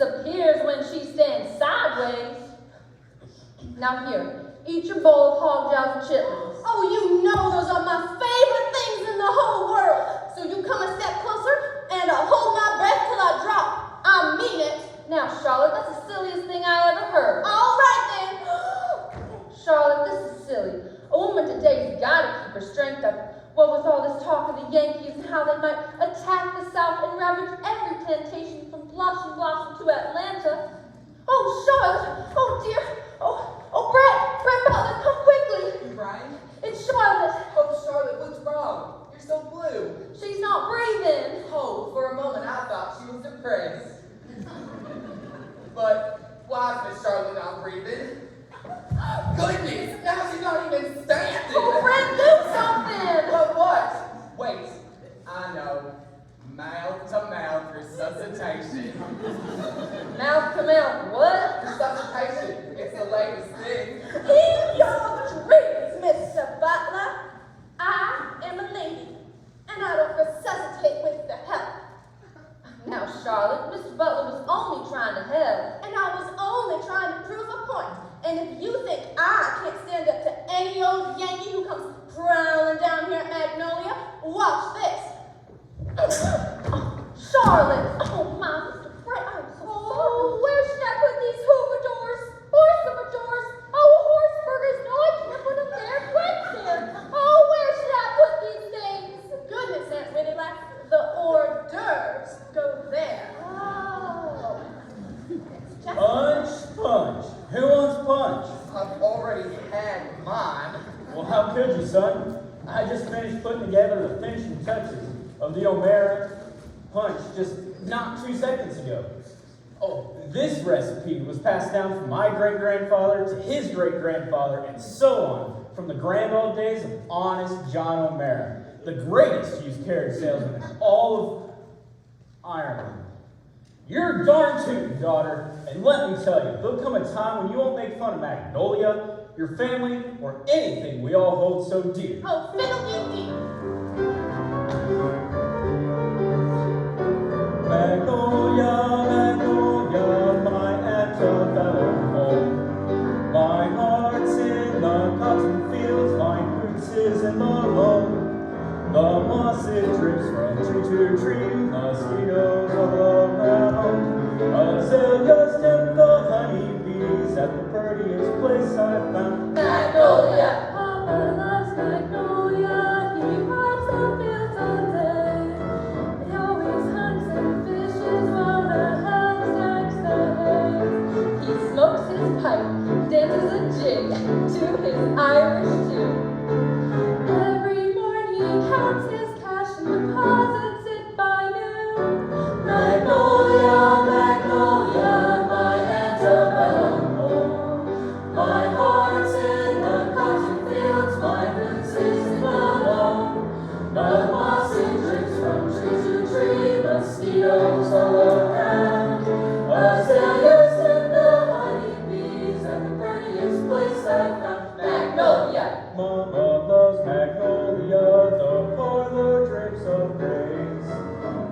disappears when she stands sideways. Now here, eat your bowl of hog jowls and chitlins. Oh, you know those are my favorite things in the whole world. So you come a step closer and I'll hold my breath till I drop. I mean it. Now, Charlotte, that's the silliest thing I ever heard. All right then. Charlotte, this is silly. A woman today's got to keep her strength up. What with all this talk of the Yankees and how they might attack the South and ravage every plantation from Blossom to Atlanta. Oh, Charlotte! Oh, dear! Oh, Bret! Butler, come quickly! You crying? It's Charlotte! Oh, Charlotte, what's wrong? You're so blue. She's not breathing. Oh, for a moment I thought she was depressed. But why is Miss Charlotte not breathing? Goodness, now she's not even standing. Oh, Bret, do something! But what? Wait, I know. Mouth-to-mouth resuscitation. Mouth-to-mouth what? Resuscitation. It's the latest thing. In your dreams, Mr. Butler. I am a lady, and I don't resuscitate with the help. Now, Charlotte, Mr. Butler was only trying to help. And I was only trying to prove a point. And if you think I can't stand up to any old Yankee who comes prowling down here at Magnolia, watch this. Charlotte! Oh, my, Mr. Bret, I'm so sorry. Where should I put these Hooverdors? Horse-Hooverdors? Oh, horse-burgers. No, I can't put them there. Bret's there. Oh, where should I put these things? Goodness, Aunt Wittylack, the hors d'oeuvres go there. Oh. It's just Punch. Who wants punch? I've already had mine. Well, how could you, son? I just finished putting together the finishing touches of the O'Mara punch just not 2 seconds ago. Oh, this recipe was passed down from my great-grandfather to his great-grandfather and so on from the grand old days of honest John O'Mara, the greatest used carriage salesman in all of Ireland. You're darn tootin', daughter, and let me tell you, there'll come a time when you won't make fun of Magnolia, your family, or anything we all hold so dear. oh, fiddle-dee-dee. Magnolia, my antebellum home. My heart's in the cotton fields, my roots is in the loam. The moss it drips from tree to tree, mosquitoes all around. Azaleas tempt the honeybees at the prettiest place I've found. Magnolia! Papa loves Magnolia. He rides the fields all day. He always hunts and fishes while the hound stacks the hay. He smokes his pipe, dances a jig to his Irish tune. Every morning he counts his cash and deposits it by noon. Magnolia, my antebellum home. My heart's in the cotton fields, my roots is in the loam. The moss it drips from tree to tree, mosquitoes all around. Azaleas and the honeybees at the prettiest place I've found. Magnolia! Mama loves Magnolia, the parlor drapes of grace.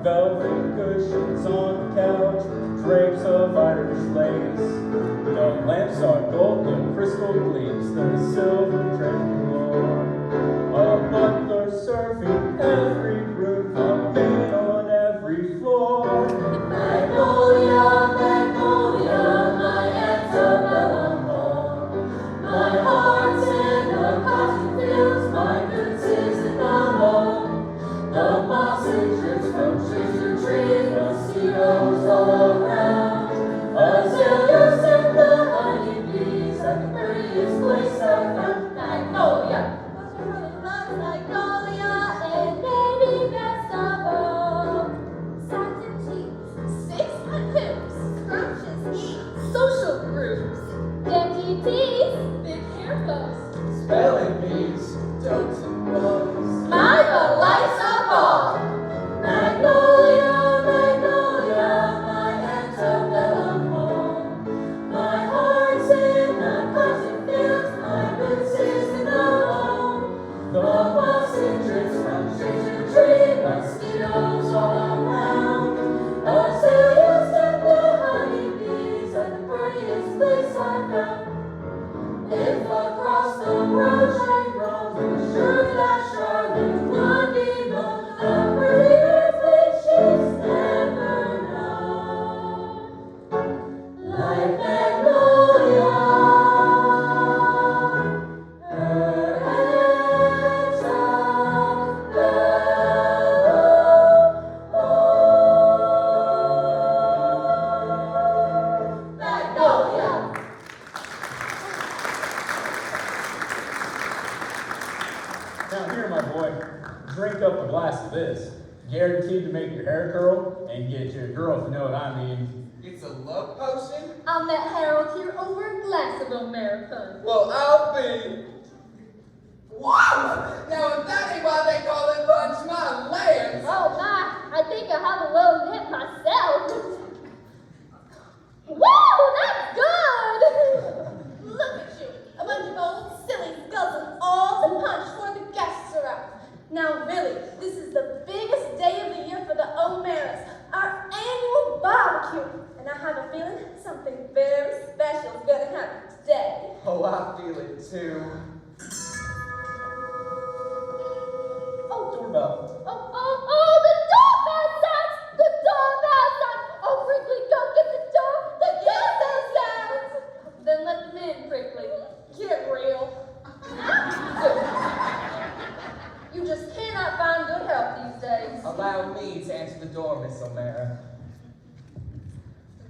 Velvet cushions on the couch, drapes of Irish lace. The lamps are gold, the crystal gleams, the silver draped floor. A butler serving every room, a maid on every floor. Magnolia, my antebellum home. My heart's in the cotton fields, my roots is in the loam. The moss it drips from tree to tree, mosquitoes all around. Azaleas and the honeybees at the prettiest place I've found. Magnolia! Magnolia, and maybe best of all. Satin teeth, 6-foot hoops, scrumptious eats, social groups, dainty teeth, big hair bows. Spelling bees, jokes and blows. My delights of all! Magnolia, my antebellum home. My heart's in the cotton fields, my roots is in the loam. The moss it drips from tree to tree, mosquitoes all around. Azaleas and the honey here, my boy, drink up a glass of this. Guaranteed to make your hair curl and get you a girl, if you know what I mean. It's a love potion? I met Harold here over a glass of American. Well, I'll be. Wow! Now, if that ain't why they call it punch my legs. Oh my, I think I have a little nip myself. Woo, that's good! Look at you, a bunch of old silly guzzling all the punch before the guests are out. Now really, this is the biggest day of the year for the O'Maras, our annual barbecue. And I have a feeling something very special is going to happen today. Oh, I feel it too. Doorbell. Oh, the doorbell sounds! The doorbell sounds! Oh, Prickly, go get the door! The doorbell sounds! Then let them in, Prickly. Get real. You just cannot find good help these days. Allow me to answer the door, Miss O'Mara.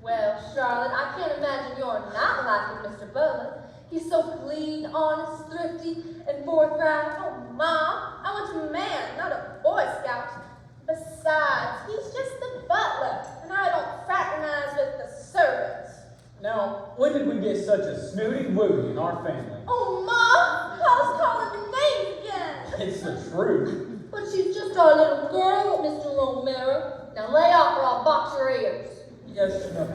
Well, Charlotte, I can't imagine you're not liking Mr. Butler. He's so clean, honest, thrifty, and forthright. Oh, Mom, I want a man, not a Boy Scout. Besides, he's just the butler, and I don't fraternize with the servants. Now, when did we get such a snooty wooty in our family? Oh, Mom, Paul's calling the names again. It's the truth. But she's just our little girl, Mr. O'Mara. Now lay off or I'll box your ears. Yes, no.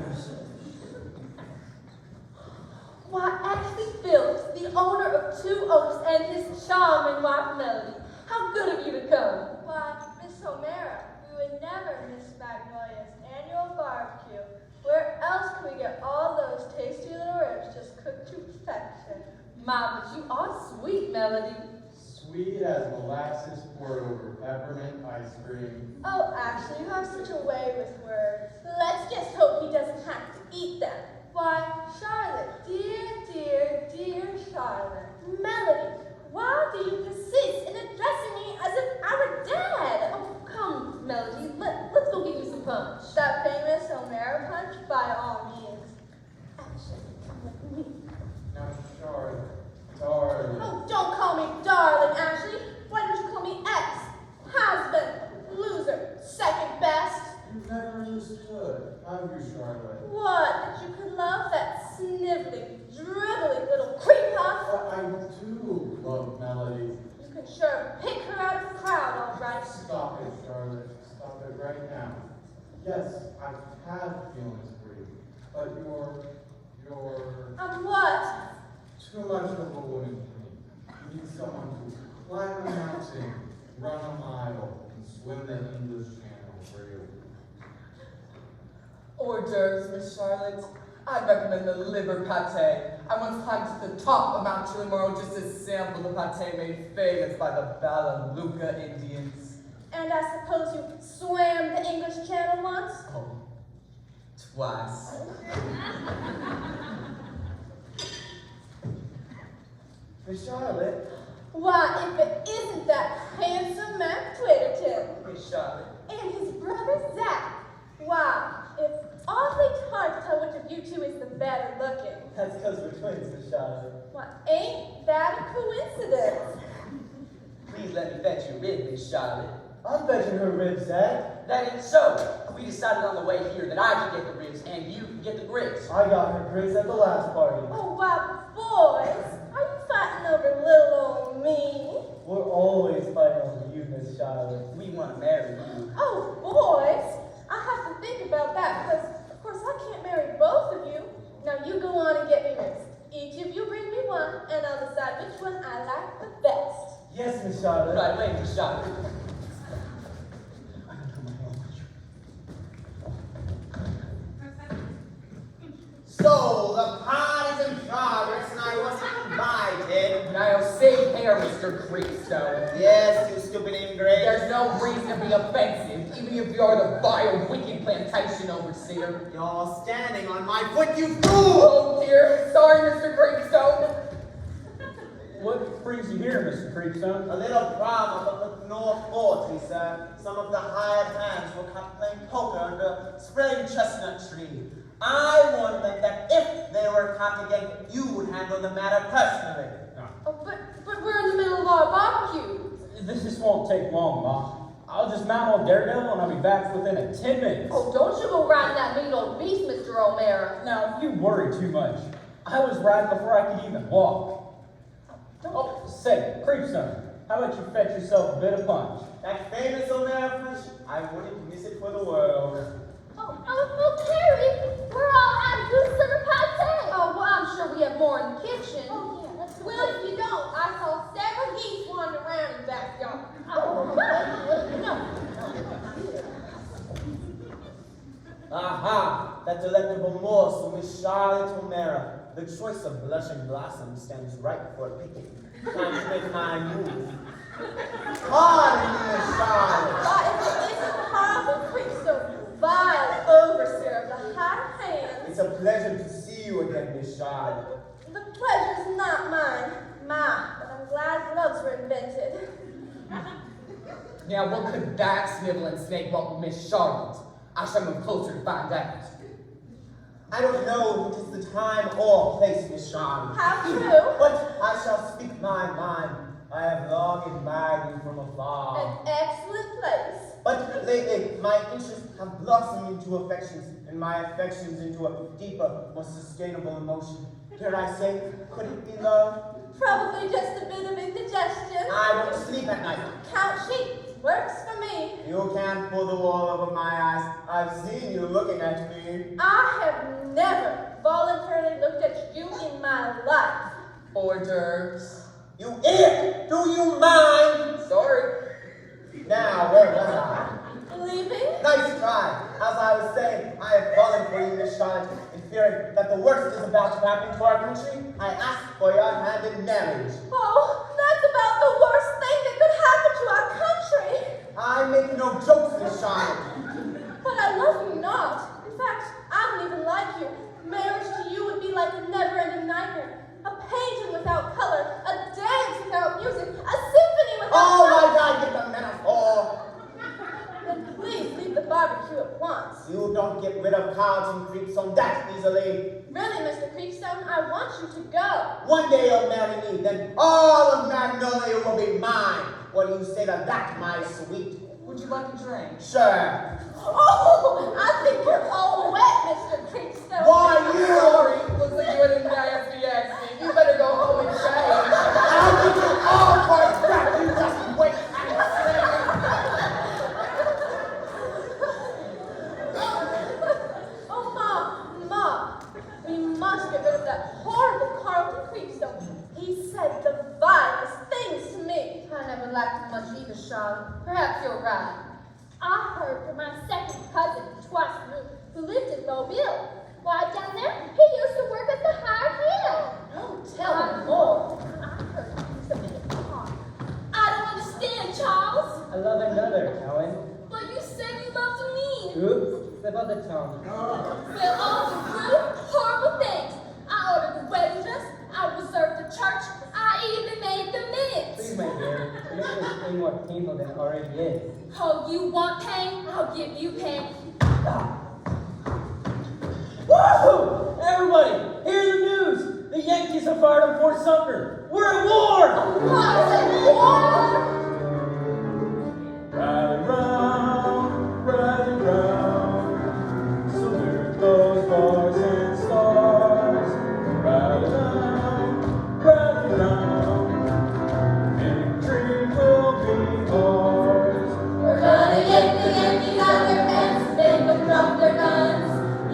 Why, Ashley Bilkes, the owner of Two Oaks and his charming wife Melody. How good of you to come. Why, Miss O'Mara, we would never miss Magnolia's annual barbecue. Where else can we get all those tasty little ribs just cooked to perfection? My, but you are sweet, Melody. Sweet as molasses poured over peppermint ice cream. Oh, Ashley, you have such a way with words. Let's just hope he doesn't have to eat them. Why, Charlotte, dear, dear, dear Charlotte. Melody, why do you persist in addressing me as if I were dead? Oh, come, Melody. Let's go get you some punch. That famous O'Mara punch, by all means. Ashley, come with me. Now, Charlotte, darling. Oh, don't call me darling, Ashley. Why don't you call me X? Has-been, loser, second best. You never understood, have you, Charlotte? What, that you could love that sniveling, dribbling little creep puff? But I do love Melody. You can sure pick her out of the crowd, all right. Stop it, Charlotte. Stop it right now. Yes, I've had feelings for you, but you're What? too much of a woman for me. You need someone to climb a mountain, run a mile, and swim the English Channel for you. Hors d'oeuvres, Miss Charlotte. I'd recommend the liver pate. I once climbed to the top of Mount Chillimoro just to sample the pate made famous by the Balaluka Indians. And I suppose you swam the English Channel once? Oh, twice. Miss Charlotte. Why, if it isn't that handsome Mac Twitterton Miss Charlotte. and his brother Zach. Why, it's awfully hard to tell which of you two is the better looking. That's because we're twins, Miss Charlotte. Why, ain't that a coincidence? Please let me fetch your rib, Miss Charlotte. I'm fetching her ribs, Zach. That is so. We decided on the way here that I could get the ribs and you could get the grits. I got her grits at the last party. Oh, why, boys, are you fighting over little old me? We're always fighting over you, Miss Charlotte. We want to marry you. Oh, boys, I have to think about that because, of course, I can't marry both of you. Now you go on and get me ribs. Each of you bring me one, and I'll decide which one I like the best. Yes, Miss Charlotte. Right away, Miss Charlotte. So, the party's in progress and I wasn't invited. Now, save hair, Mr. Creepstone. Yes, you stupid ingrate. There's no reason to be offensive, even if you're the vile, wicked plantation overseer. You're standing on my foot, you fool! Oh dear, sorry, Mr. Creepstone. What brings you here, Mr. Creepstone? A little problem up at North 40, sir. Some of the hired hands were caught playing poker under a spraying chestnut tree. I warned them that if they were caught again, you would handle the matter personally. Oh, but we're in the middle of our barbecue. This won't take long, Ma. I'll just mount on Daredevil and I'll be back within 10 minutes. Oh, don't you go riding that mean old beast, Mr. O'Mara. Now, you worry too much. I was riding before I could even walk. Oh, say, Creepstone, how about you fetch yourself a bit of punch? That famous O'Mara punch, I wouldn't miss it for the world. Oh, Carrie, we're all out of good summer pate. Oh, well, I'm sure we have more in the kitchen. Oh, yeah, that's Well, if you don't, I saw several geese wander around in the backyard. No. Aha! That delectable morsel, Miss Charlotte O'Mara. The choice of blushing blossom stands ripe for picking. Time to make my move. Pardon me, Miss Charlotte. Why, if it isn't Carlton Creepstone, vile overseer of the high hand. It's a pleasure to see you again, Miss Charlotte. The pleasure's not mine, but I'm glad gloves were invented. Now, what could that sniveling snake want with Miss Charlotte? I shall move closer to find out. I don't know if it is the time or place, Miss Sharman. How true? But I shall speak my mind. I have long admired you from afar. An excellent place. But lately, my interests have blossomed into affections, and my affections into a deeper, more sustainable emotion. Dare I say, could it be love? Probably just a bit of indigestion. I don't sleep at night. Count sheep. Works for me. You can't pull the wool over my eyes. I've seen you looking at me. I have never voluntarily looked at you in my life. Orders. You idiot! Do you mind? Sorry. Now, where was I? Leaving? Nice try. As I was saying, I have fallen for you, Miss Charlotte, and fearing that the worst is about to happen to our country, I asked for your hand in marriage. Oh, that's about the worst thing that could happen to our country. I make no jokes, Miss Charlotte. But I love you not. In fact, I don't even like you. Marriage to you would be like a never-ending nightmare. A painting without color, a dance without music, a symphony without Oh my notes. God, get the metaphor. Then please leave the barbecue at once. You don't get rid of Carlton Creepstone that easily. Really, Mr. Creepstone, I want you to go. One day you'll marry me, then all of Magnolia will be mine. What do you say to that, my sweet? Would you like a drink? Sure. Oh, I think you're all wet, Mr. Creepstone. Why you? Sorry. Looks like you had a nasty accident. You better go home and change. I'll give you all for it back. You just wait and see. Oh, Ma, we must get rid of that horrible Carlton Creepstone. He said the vilest things to me. I never liked him much either, Charlotte. Perhaps you're right. I heard from my second cousin, twice removed, who lived in Mobile. Why, down there, he used to work at the High Hill. Oh, tell me more. I heard he used to be a car. I don't understand, Charles. I love another, Cohen. But you said you loved me. Oops, slip of the tongue. Well, all the rude, horrible things. I ordered the wedding dress. I reserved the church. I even made the minutes. Please, my dear, make this thing more painful than it already is. Oh, you want pain? I'll give you pain. Woohoo! Everybody, hear the news! The Yankees have fired on Fort Sumter. We're at war! Rally round, so there's those bars and stars. Rally round, victory will be ours. We're gonna yank the Yankees out their pants, make them drop their guns.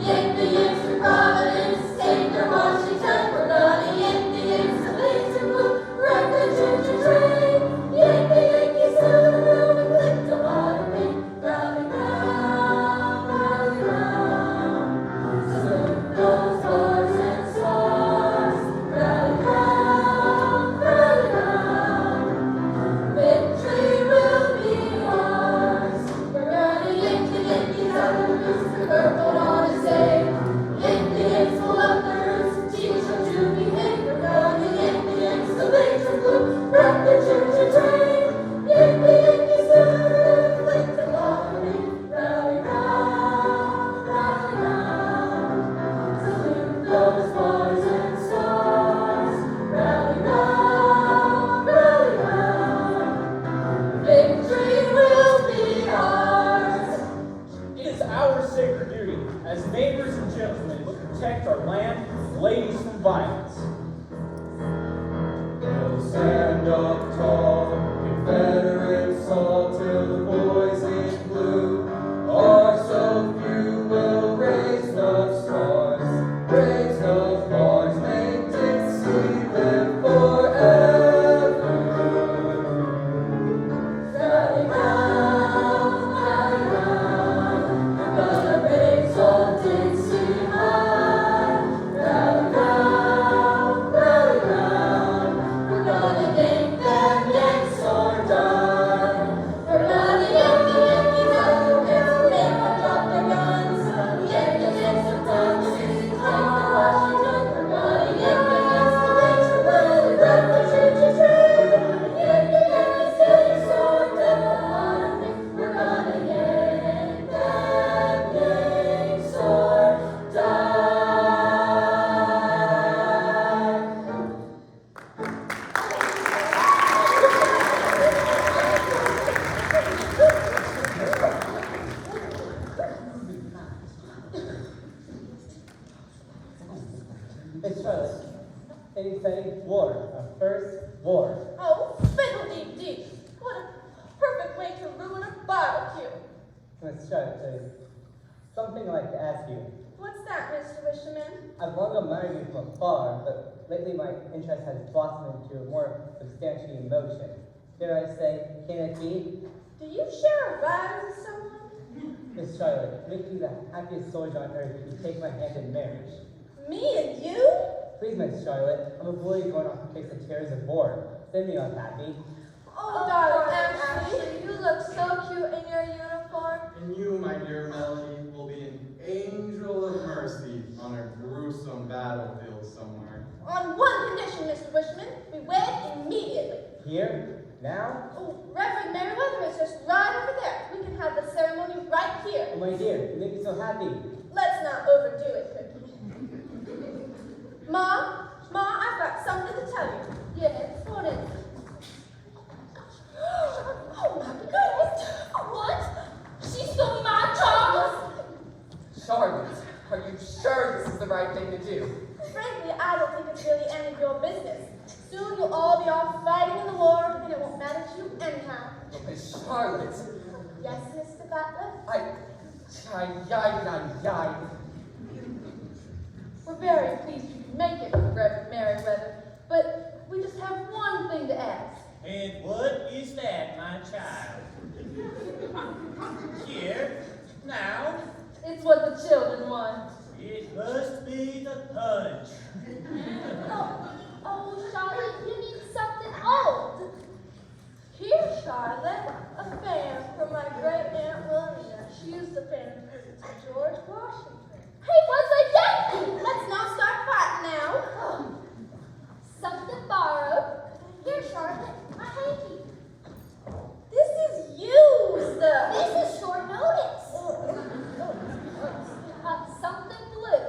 Yank the Yanks to Providence, take their Washington. We're gonna yank the Yanks to Lace and Blue, wreck the choo-choo train. Yank the we say war, a first war. Oh, fiddle-dee-dee. What a perfect way to ruin a barbecue. Miss Charlotte, there's something I'd like to ask you. What's that, Mr. Wishyman? I've long admired you from afar, but lately my interest has blossomed into a more substantial emotion. Dare I say, can it be? Do you share a ride with someone? Miss Charlotte, make me the happiest soldier on earth if you take my hand in marriage. Me and you? Please, Miss Charlotte, I'm a boy going off to face the terrors of war. Send me on, Happy. Oh, darling Ashley, you look so cute in your uniform. And you, my dear Melody, will be an angel of mercy on a gruesome battlefield somewhere. On one condition, Mr. Wishyman, we wed immediately. Here? Now? Oh, Reverend Meriwether is just right over there. We can have the ceremony right here. Oh, my dear, you make me so happy. Let's not overdo it, Cookie. Ma, I've got something to tell you. Yes, what is it? Oh my goodness! What? She stole my Charles? Charlotte, are you sure this is the right thing to do? Frankly, I don't think it's really any of your business. Soon you'll all be off fighting in the war, and it won't matter to you anyhow. Oh, Miss Charlotte, Yes, Mr. Butler? We're very pleased you can make it, Reverend Meriwether, but we just have one thing to ask. And what is that, my child? Here, now, It's what the children want. it must be the punch. Oh, Charlotte, you need something old. Here, Charlotte, a fan from my great Aunt Lyliah. She used to fan the presents for George Washington. He was a Yankee! Let's not start fighting now. Something borrowed. Here, Charlotte, my hanky. This is used. This is short notice. Something blue.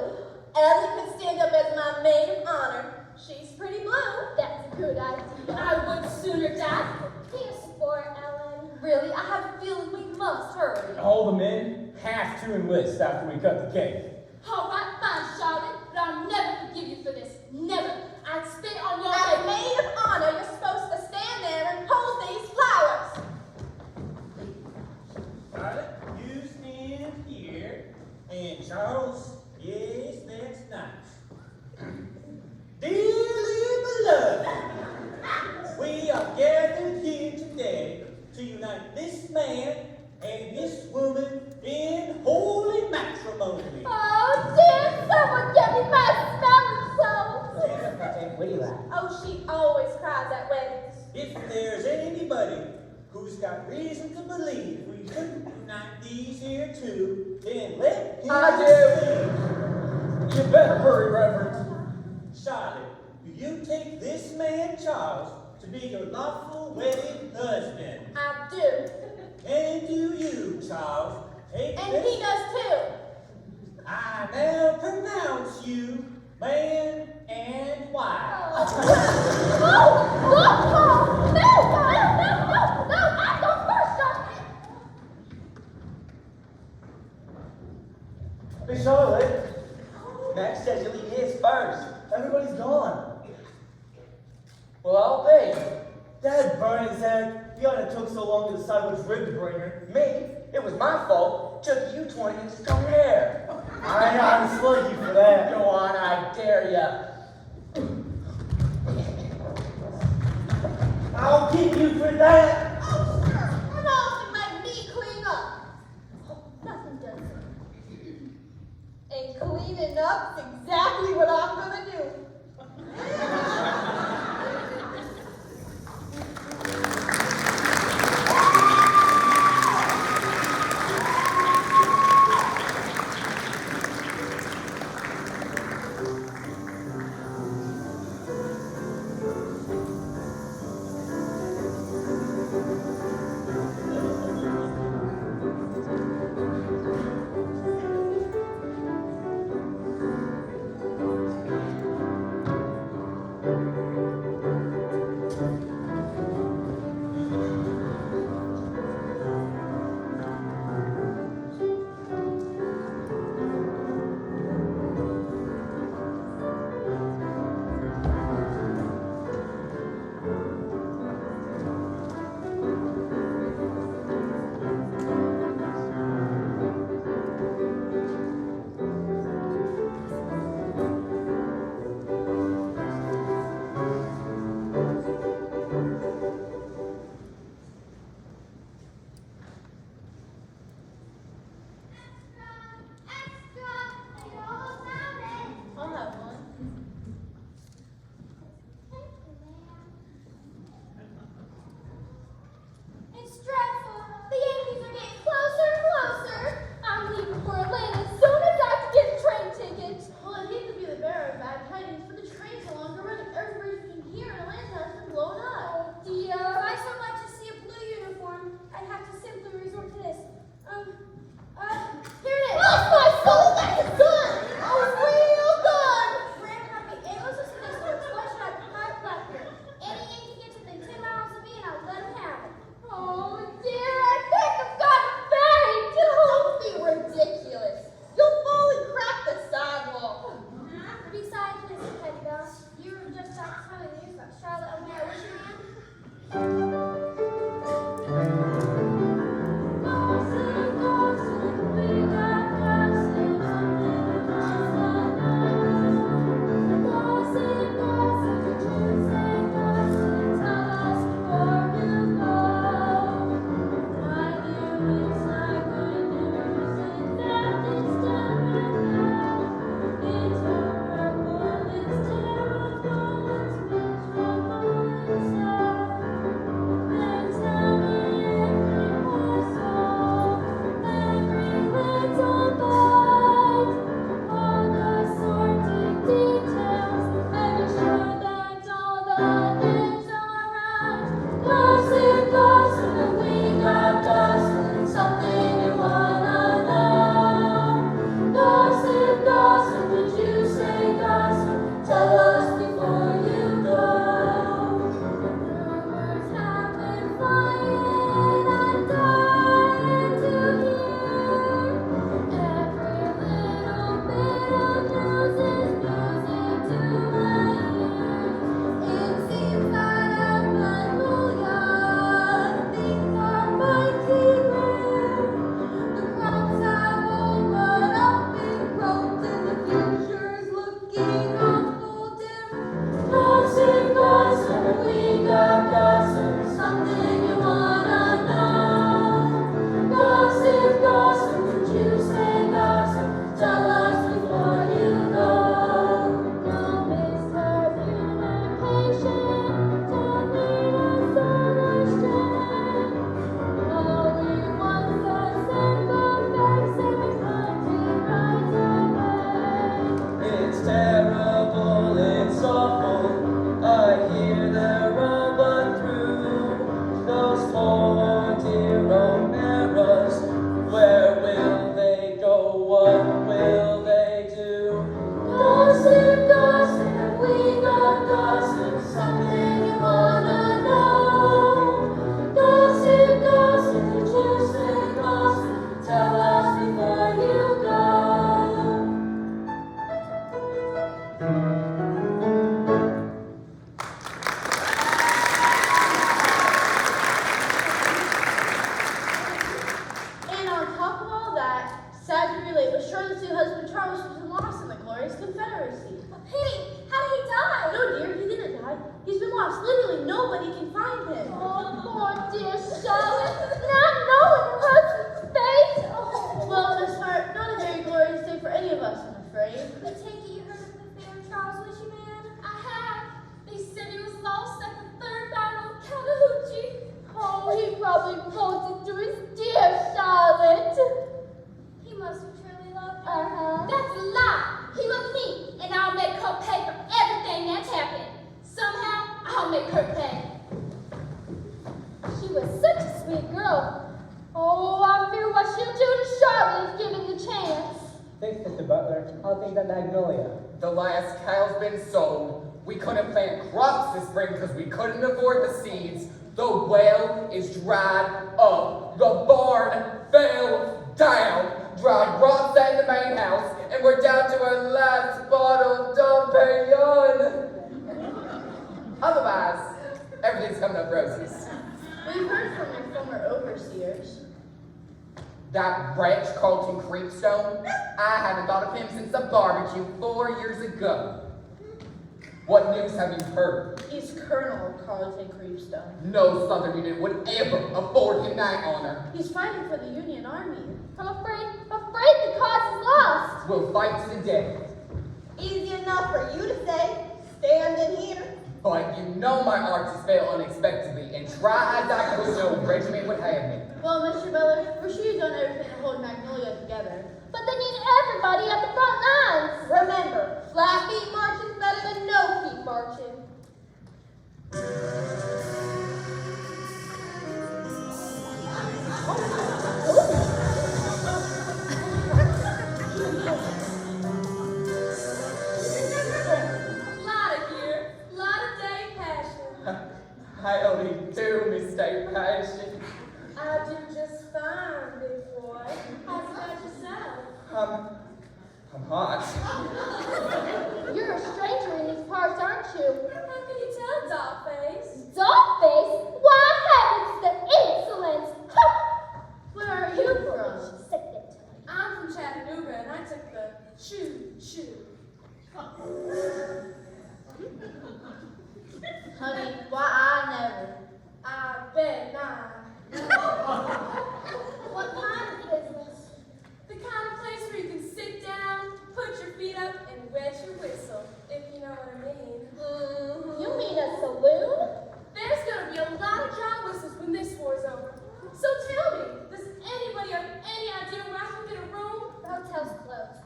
Ellie can stand up as my maid of honor. She's pretty blue. That's a good idea. I would sooner die. Here's for Ellen. Really, I have a feeling we must hurry. All the men have to enlist after we cut the cake. All right, fine, Charlotte, but I'll never forgive you for this. Never. I'd spit on your As face. maid of honor, you're supposed to stand there and hold these flowers. Charlotte, you stand here. And Charles, yes, that's nice. Dearly beloved, we are gathered here today to unite this man and this woman in holy matrimony. Oh, dear, someone get me my smelling salts. Aunt Wittylack. Oh, she always cries at weddings. If there's anybody who's got reason to believe we couldn't unite these here two, then let him I speak. You better hurry, Reverend. Charlotte, do you take this man, Charles, to be your lawful wedded husband? I do. And do you, Charles, take And this? he does too. I now pronounce you man and wife. No, I go first, Charlotte. Miss Charlotte, Max says you leave his first. Everybody's gone. Well, I'll pay. Dad burn his head. You ought to took so long to decide which rib to bring her. Me? It was my fault. Took you 20 minutes to come here. I ought to slug you for that. Go on, I dare ya. I'll keep you for that. Oh, sure. And all to let me clean up. Oh, nothing does it. And cleaning up's exactly what I'm gonna do. Oh, I fear what she'll do to Charlotte if given the chance. Thanks, Mr. Butler. I'll think that Magnolia. The last cow's been sold. We couldn't plant crops this spring because we couldn't afford the seeds. The well is dried up. The barn fell down. Dried rot sat in the main house, and we're down to our last bottle of Dom Perignon. Otherwise, everything's coming up roses. We've heard from your former overseers. That wretch Carlton Creepstone, I haven't thought of him since the barbecue 4 years ago. What news have you heard? He's Colonel Carlton Creepstone. No Southern unit would ever afford him that honor. He's fighting for the Union Army. I'm afraid the cause is lost. We'll fight to the death. Easy enough for you to say, standing here. But you know my arches fail unexpectedly, and try as I could, no regiment would have me. Well, Mr. Butler, we're sure you've done everything to hold Magnolia together. But they need everybody at the front lines. Remember, flat feet marching's better than no feet marching. Lotta here. Lotta day passion. I only do mistake passion. I do just fine, big boy. How's about yourself? I'm hot. You're a stranger in these parts, aren't you? How can you tell, Dollface? Dollface? Why, heavens, the insolence! Where are you from? I'm from Chattanooga, and I took the choo-choo. Honey, why I never? I bet not. What kind of business? The kind of place where you can sit down, put your feet up, and wet your whistle, if you know what I mean. You mean a saloon? There's gonna be a lot of dry whistles when this war's over. So tell me, does anybody have any idea where I can get a room? The hotel's closed.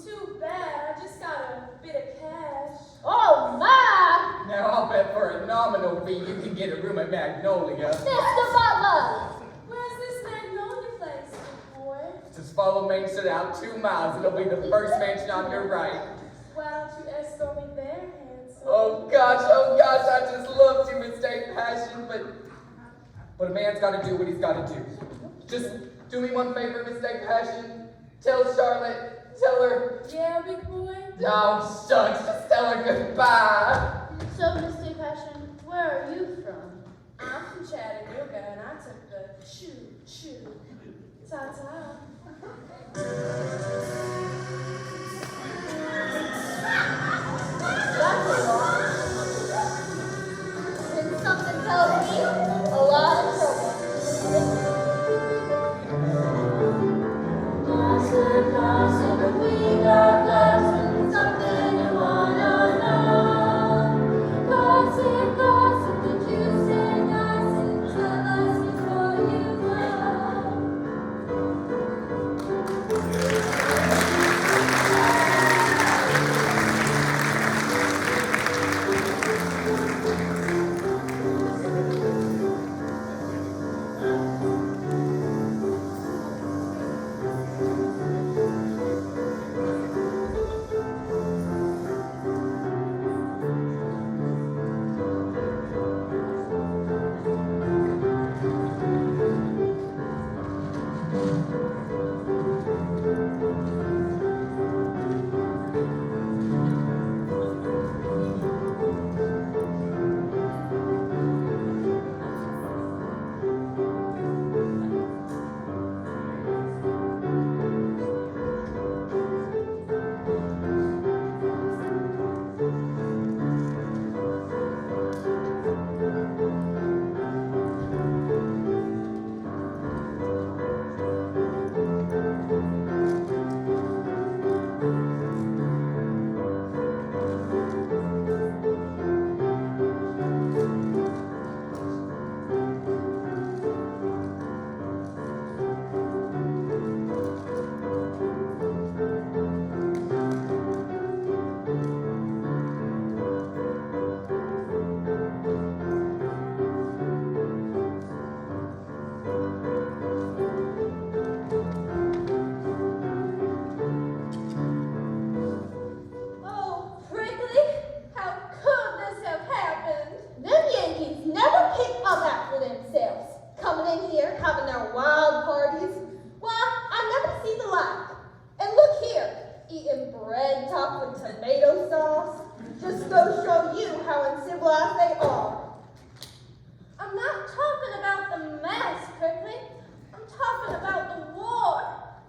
Too bad. I just got a bit of cash. Oh my! Now I'll bet for a nominal fee you can get a room at Magnolia. Mr. Butler! Where's this Magnolia place, big boy? Just follow Main Street out 2 miles. It'll be the first mansion on your right. Why don't you escort me there, handsome? Oh gosh, I just love to mistake passion, but a man's gotta do what he's gotta do. Just do me one favor, mistake passion. Tell Charlotte, tell her, Yeah, big boy? no, shucks, just tell her goodbye. So, Mr. Passion, where are you from? I'm from Chattanooga, and I took the choo-choo. Ta-ta. That's a lot. And something tells me a lot of trouble. Gossip, we got lost in something you wanna know. Gossip, did you say gossip? Tell us before you go. coming in here, having their wild parties. Why, I never see the like. And look here, eating bread topped with tomato sauce. Just go show you how uncivilized they are. I'm not talking about the mess, Prickly. I'm talking about the war.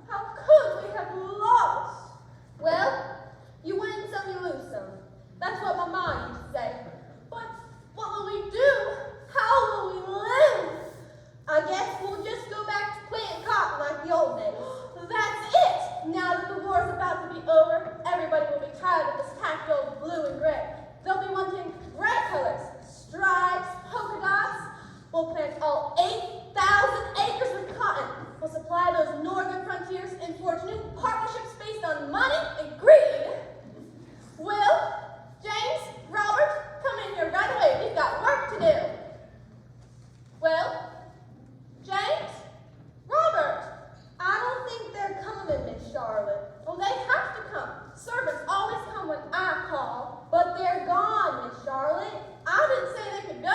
How could we have lost? Well, you win some, you lose some. That's what my mom used to say. But what will we do? How will we live? I guess we'll just go back to planting cotton like the old days. That's it! Now that the war's about to be over, everybody will be tired of this tacky old blue and gray. They'll be wanting bright colors, stripes, polka dots. We'll plant all 8,000 acres with cotton. We'll supply those northern frontiers and forge new partnerships based on money and greed. Will, James, Robert, come in here right away. We've got work to do. Will, James, Robert. I don't think they're coming, Miss Charlotte. Well, they have to come. Servants always come when I call. But they're gone, Miss Charlotte. I didn't say they could go.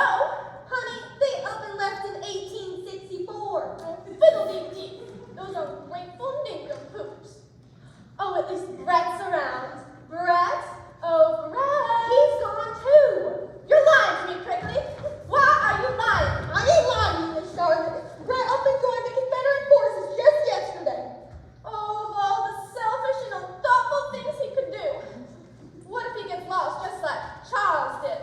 Honey, they up and left in 1864. Fiddle-dee-dee. Those ungrateful nincompoops. Oh, at least Bret's around. Bret? Oh, Bret. He's gone too. You're lying to me, Prickly. Why are you lying? I ain't lying to you, Miss Charlotte. Brett up and joined the Confederate forces just yesterday. Oh, of all the selfish and unthoughtful things he could do. What if he gets lost just like Charles did?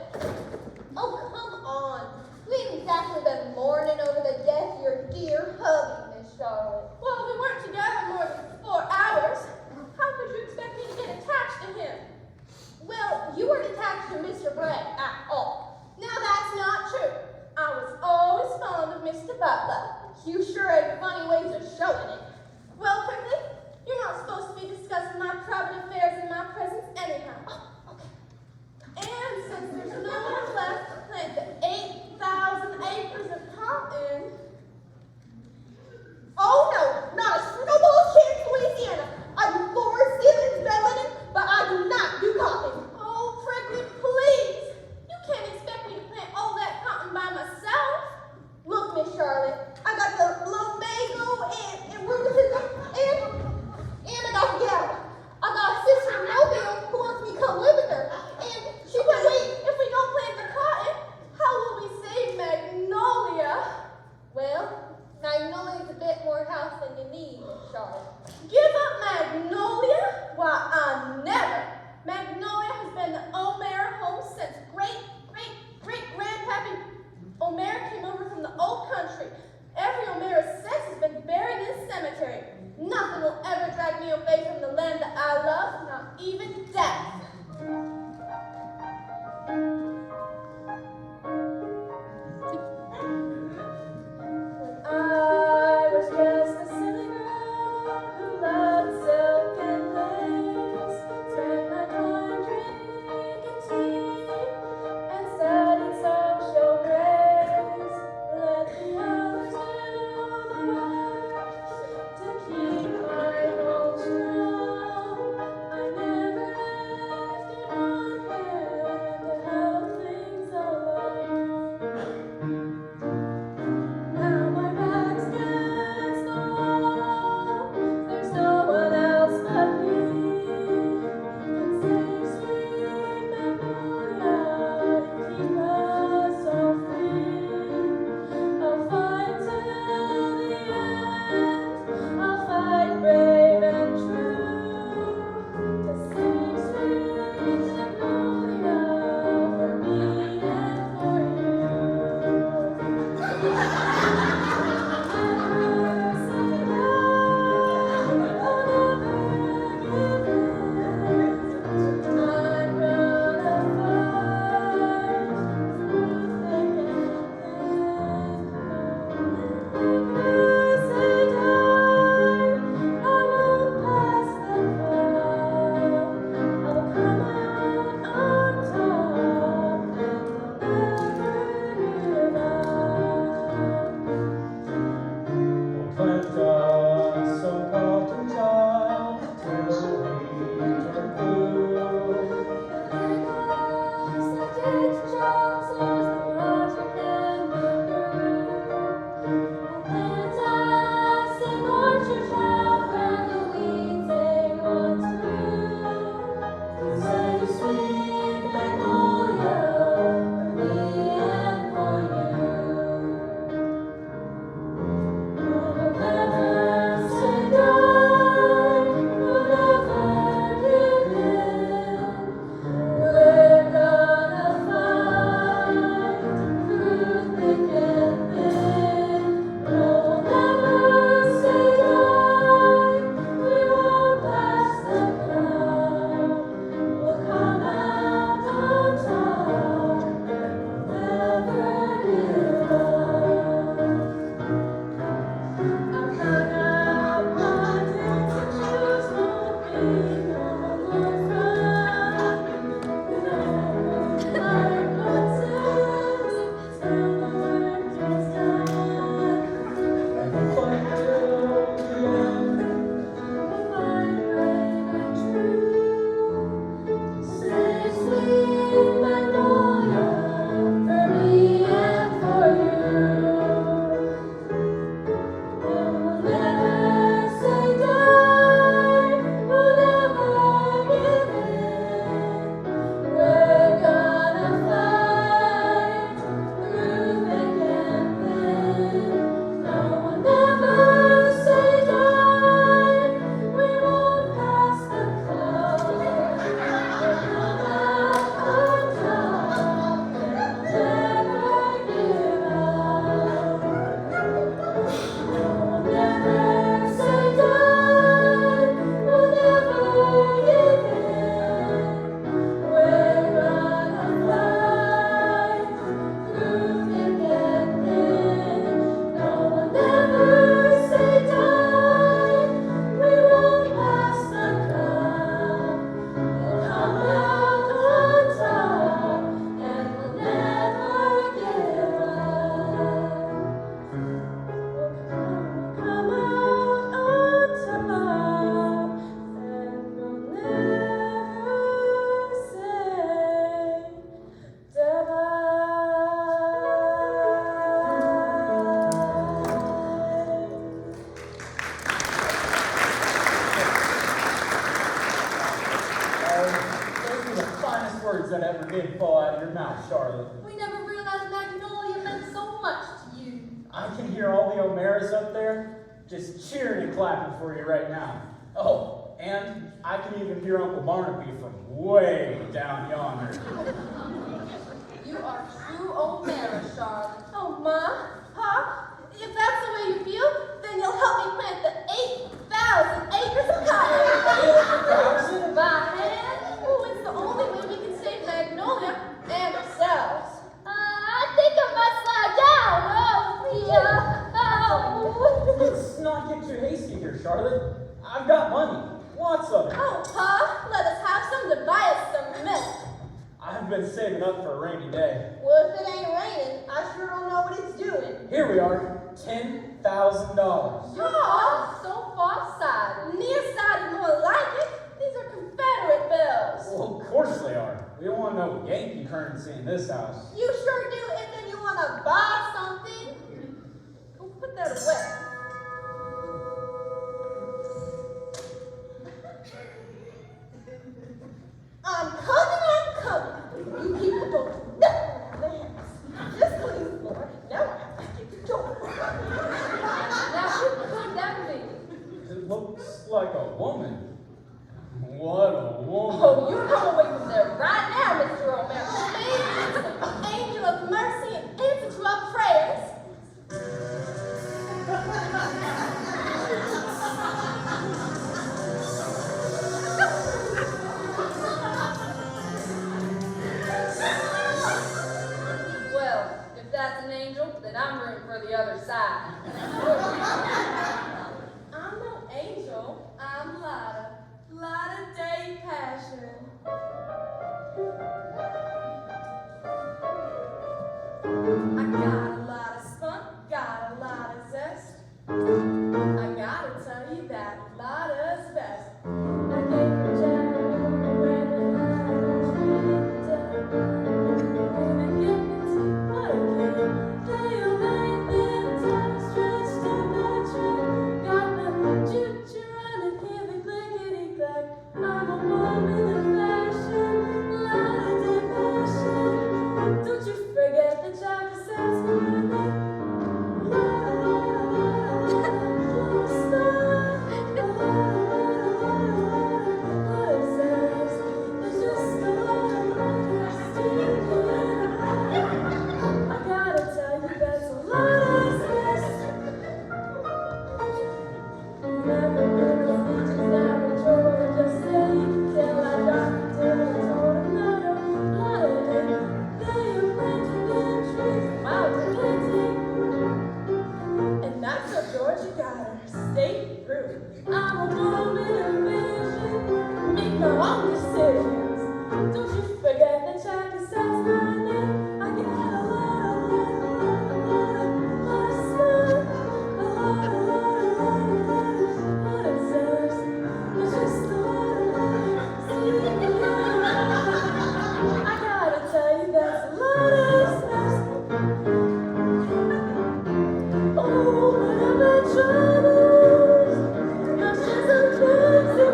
Oh, come on. We ain't exactly been mourning over the death of your dear hubby, Miss Charlotte. Well, we weren't together more than 4 hours. How could you expect me to get attached to him? Well, you weren't attached to Mr. Brett at all. Now that's not true. I was always fond of Mr. Butler. You sure had funny ways of showing it. Well, Prickly, you're not supposed to be discussing my private affairs in my presence anyhow. And since there's no one left to plant the 8,000 acres of cotton. Oh no, not a snowball's chance, Louisiana. I do forest ceilings, Bellman, but I do not do cotton. Oh, Prickly, please. You can't expect me to plant all that cotton by myself. Look, Miss Charlotte, I got the lumbago and rheumatism and I got gout. I got a sister in Mobile who wants me to come live with her. And she But can wait. if we don't plant the cotton, how will we save Magnolia? Well, Magnolia's a bit more house than you need, Miss Charlotte. Give up Magnolia? Why, I never. Magnolia has been the O'Mara home since great-great-great-grandpappy O'Mara came over from the old country. Every O'Mara since has been buried in a cemetery. Nothing will ever drag me away from the land that I love, not even death. When I was just a silly girl who loved silk and lace, did fall out of your mouth, Charlotte. We never realized Magnolia meant so much to you. I can hear all the O'Maras up there just cheering and clapping for you right now. Oh, and I can even hear Uncle Barnaby from way down yonder. You are true O'Mara, Charlotte. Oh, Ma, Pa, if that's the way you feel, then you'll help me plant the 8,000 acres of cotton. 8,000? By hand? Oh, it's the only way we can save Magnolia and ourselves. I think I might slide down. Let's not get too hasty here, Charlotte. I've got money. Lots of it. Oh, Pa, let us have some to buy us some milk. I've been saving up for a rainy day. Well, if it ain't raining, I sure don't know what it's doing. Here we are, $10,000. You're so far-sighted. Nearsighted more like it. These are Confederate bills. Well, of course they are. We don't want no Yankee currency in this house. You sure do, and then you want to buy something? Go put that away. I'm coming. You people don't know the house. Just clean the floor. Now I have to get the door. Now who could that be? It looks like a woman. What a woman. Oh, you come away from there right now, Mr. O'Mara. Please, angel of mercy and answer to our prayers. Well, if that's an angel, then I'm rooting for the other side. I'm no angel. I'm Lotta. Lotta Day Passion. I got a lot of spunk, got a lot of zest. I gotta tell you that Lotta's best. I gave her Jeremy when the light was treated down. And get me to what again? They made them time stretched up my train. Got the choo-choo running, hear the clickety-clack. I'm a woman of fashion, Lotta Day Passion. Don't you forget the jacket says my name. Lotta, Lotta, Lotta, Lotta, smile. Lotta, says there's just a lot of stealing. I gotta tell you that's a Lotta's best. Never heard of speeches that were Georgia State till I dropped till I told him that a lot of them they are planting them trees, mountain planting, and that's what Georgia got her state through. I'm a woman of vision, make my own decisions. Don't you forget that Jada says my name. I got a lot of smile, a lot of zest. There's just a lot of stealing. I gotta tell you that's a lot of best. Oh, what are my troubles? My she's a crazy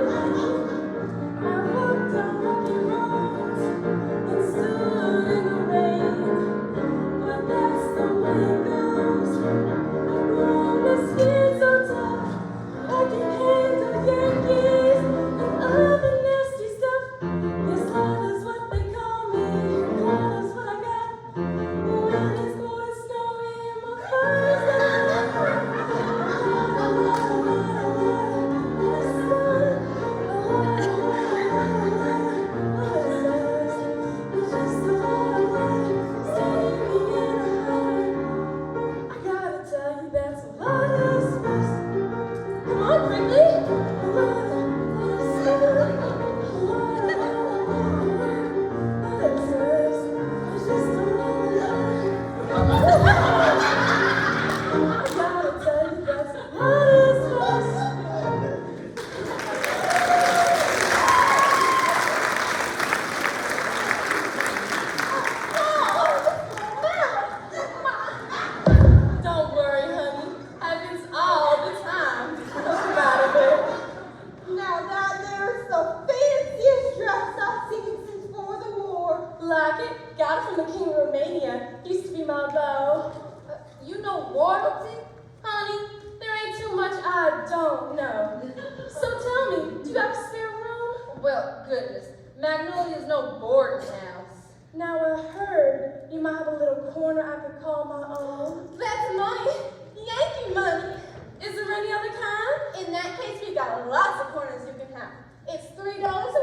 Oh, no. So tell me, do you have a spare room? Well, goodness, Magnolia's no boarding house. Now I heard you might have a little corner I could call my own. That's money. Yankee money. Is there any other kind? In that case, we've got lots of corners you can have. It's $3 a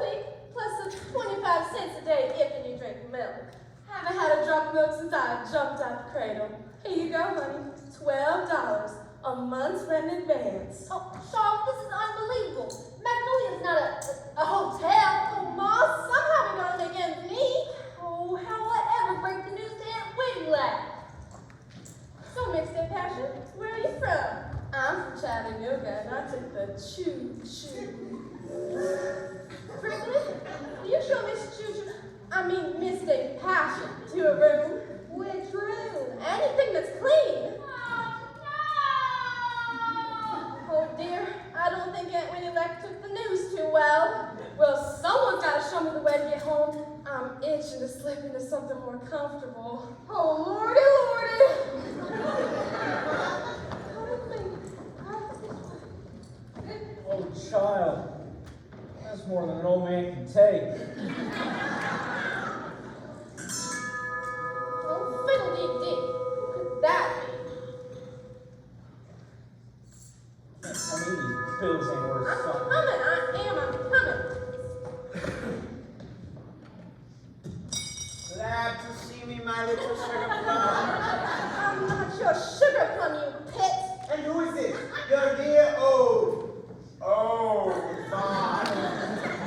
week, plus 25 cents a day if you drink milk. Haven't had a drop of milk since I jumped out the cradle. Here you go, honey. $12. A month's rent in advance. Oh, Charlotte, this is unbelievable. Magnolia's not a hotel. Oh, Ma, somehow we gotta make ends meet. Oh, how will I ever break the news to Aunt Wittylack? So, Mixtape Passion, where are you from? I'm from Chattanooga, and I took the choo-choo. Prickly, will you show Miss Choo-Choo? Mixtape Passion to a room. Which room? Anything that's clean. Oh, Oh dear, I don't think Aunt Wittylack took the news too well. Well, someone's got to show me the way to get home. I'm itching to slip into something more comfortable. Oh, lordy, lordy. Oh, child. That's more than an old man can take. Oh, fiddle-dee-dee. Who could that be? I mean, these pills ain't worth I'm something. coming. I'm coming. Glad to see me, my little sugar plum. I'm not your sugar plum, you pit. And who is this? Your dear fine.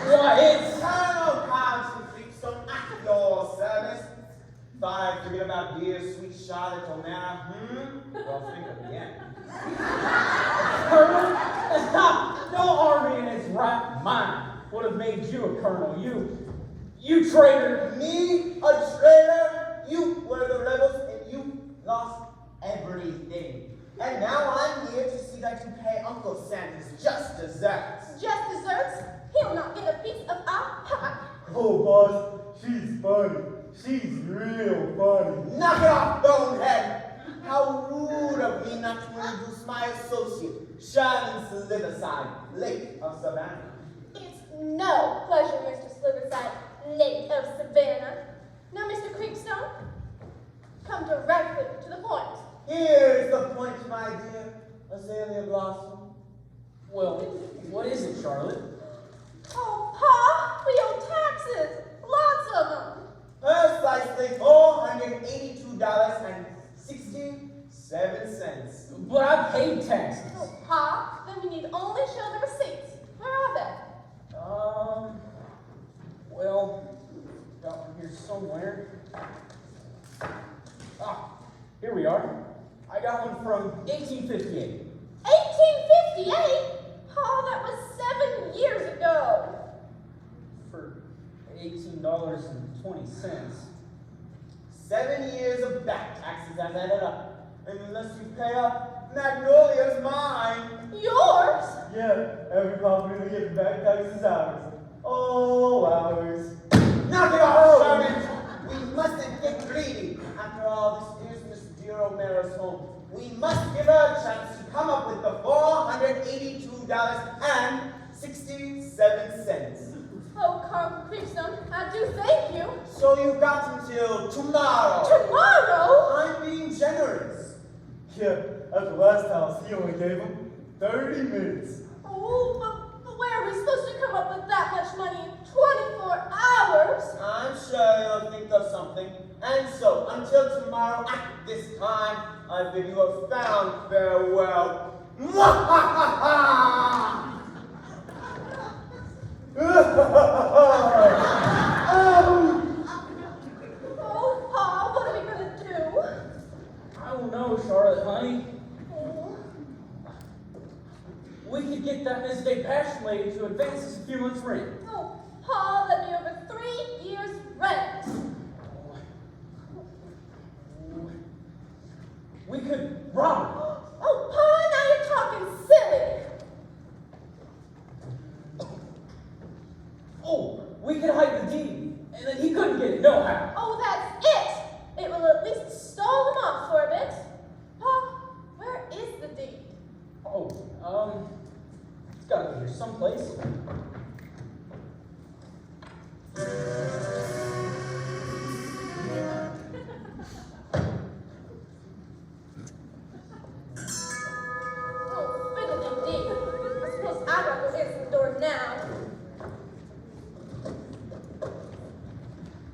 Why, it's... Colonel Carlton Creepstone at your service. Thought I'd forget about dear sweet Charlotte O'Mara, Well, think of the end. Colonel? No army in its right mind would have made you a colonel. You traitor. Me, a traitor? You were the rebels and you lost everything. And now I'm here to see that you pay Uncle Sam his just desserts. Just desserts? He'll not get a piece of our pie. Oh, boss, she's funny. She's real funny. Knock it off, bonehead! How rude of me not to introduce my associate, Sherman Slitherside, Lake of Savannah. It's no pleasure, Mr. Slitherside, Lake of Savannah. Now, Mr. Creepstone, come directly to the point. Here's the point, my dear Azalea Blossom. Well, what is it, Charlotte? Oh, Pa, we owe taxes. Lots of them. Precisely $482.67. But I paid taxes. Oh, Pa, then we need only show the receipts. Where are they? Well, got one here somewhere. Ah, here we are. I got one from 1858. 1858? Pa, that was 7 years ago. For $18.20. 7 years of back taxes have added up. And unless you pay up, Magnolia's mine. Yours? Yeah, every property we get back taxes is ours. All ours. Knock it off, Sherman! We mustn't get greedy. After all, this is Miss Dear O'Mara's home. We must give her a chance to come up with the $482.67. Oh, Carlton Creepstone, I do thank you. So you've got until tomorrow. Tomorrow? I'm being generous. Yeah, at the last house, he only gave him 30 minutes. Oh, but where are we supposed to come up with that much money in 24 hours? I'm sure you'll think of something. And so, until tomorrow at this time, I bid you a fond farewell. Mwahaha! Oh, Pa, what are we going to do? I don't know, Charlotte, honey. We could get that Miss Day Passion lady to advance us a few months' rent. Oh, Pa, let me over 3 years' rent. We could rob her. Oh, Pa, now you're talking silly. Oh, we could hide the deed, and then he couldn't get it, no how. Oh, that's it. It will at least stall them off for a bit. Pa, where is the deed? Oh, gotta be here someplace. Oh, fiddle-dee-dee. I suppose I gotta go answer the door now.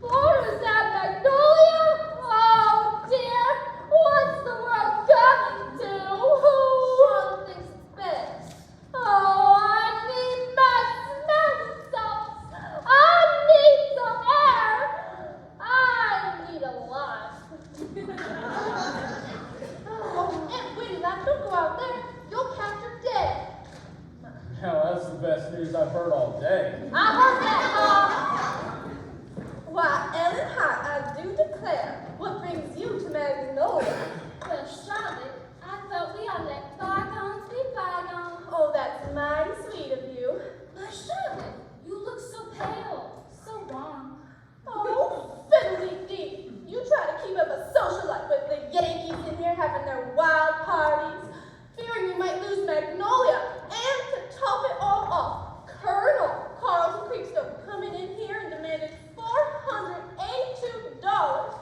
What is that, Magnolia? Oh dear, what's the world coming to? Charlotte thinks it's best. Oh, I need my smelling salts. I need some air. I need a life. Oh, Aunt Wittylack, don't go out there. You'll catch her dead. Hell, that's the best news I've heard all day. I heard that, Hart. Why, Ellen Hart, I do declare, what brings you to Magnolia? Well, Charlotte, I thought we ought to let bygones be bygones. Oh, that's mighty sweet of you. But Charlotte, you look so pale, so wan. Oh, fiddle-dee-dee. You try to keep up a social life with the Yankees in here having their wild parties, fearing you might lose Magnolia, and to top it all off, Colonel Carlton Creepstone coming in here and demanded $482.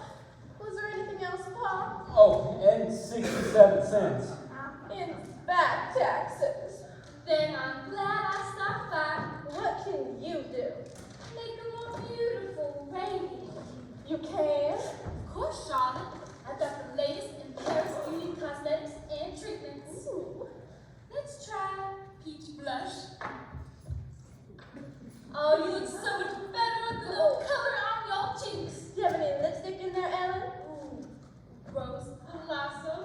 Was there anything else, Pa? Oh, and 67 cents. In back taxes. Then I'm glad I stopped by. What can you do? Make a more beautiful rainy. You can? Of course, Charlotte. I've got the latest in Paris beauty cosmetics and treatments. Ooh. Let's try peach blush. Oh, you look so much better with the little color on your cheeks. Do you have any lipstick in there, Ellen? Ooh, rose blossom.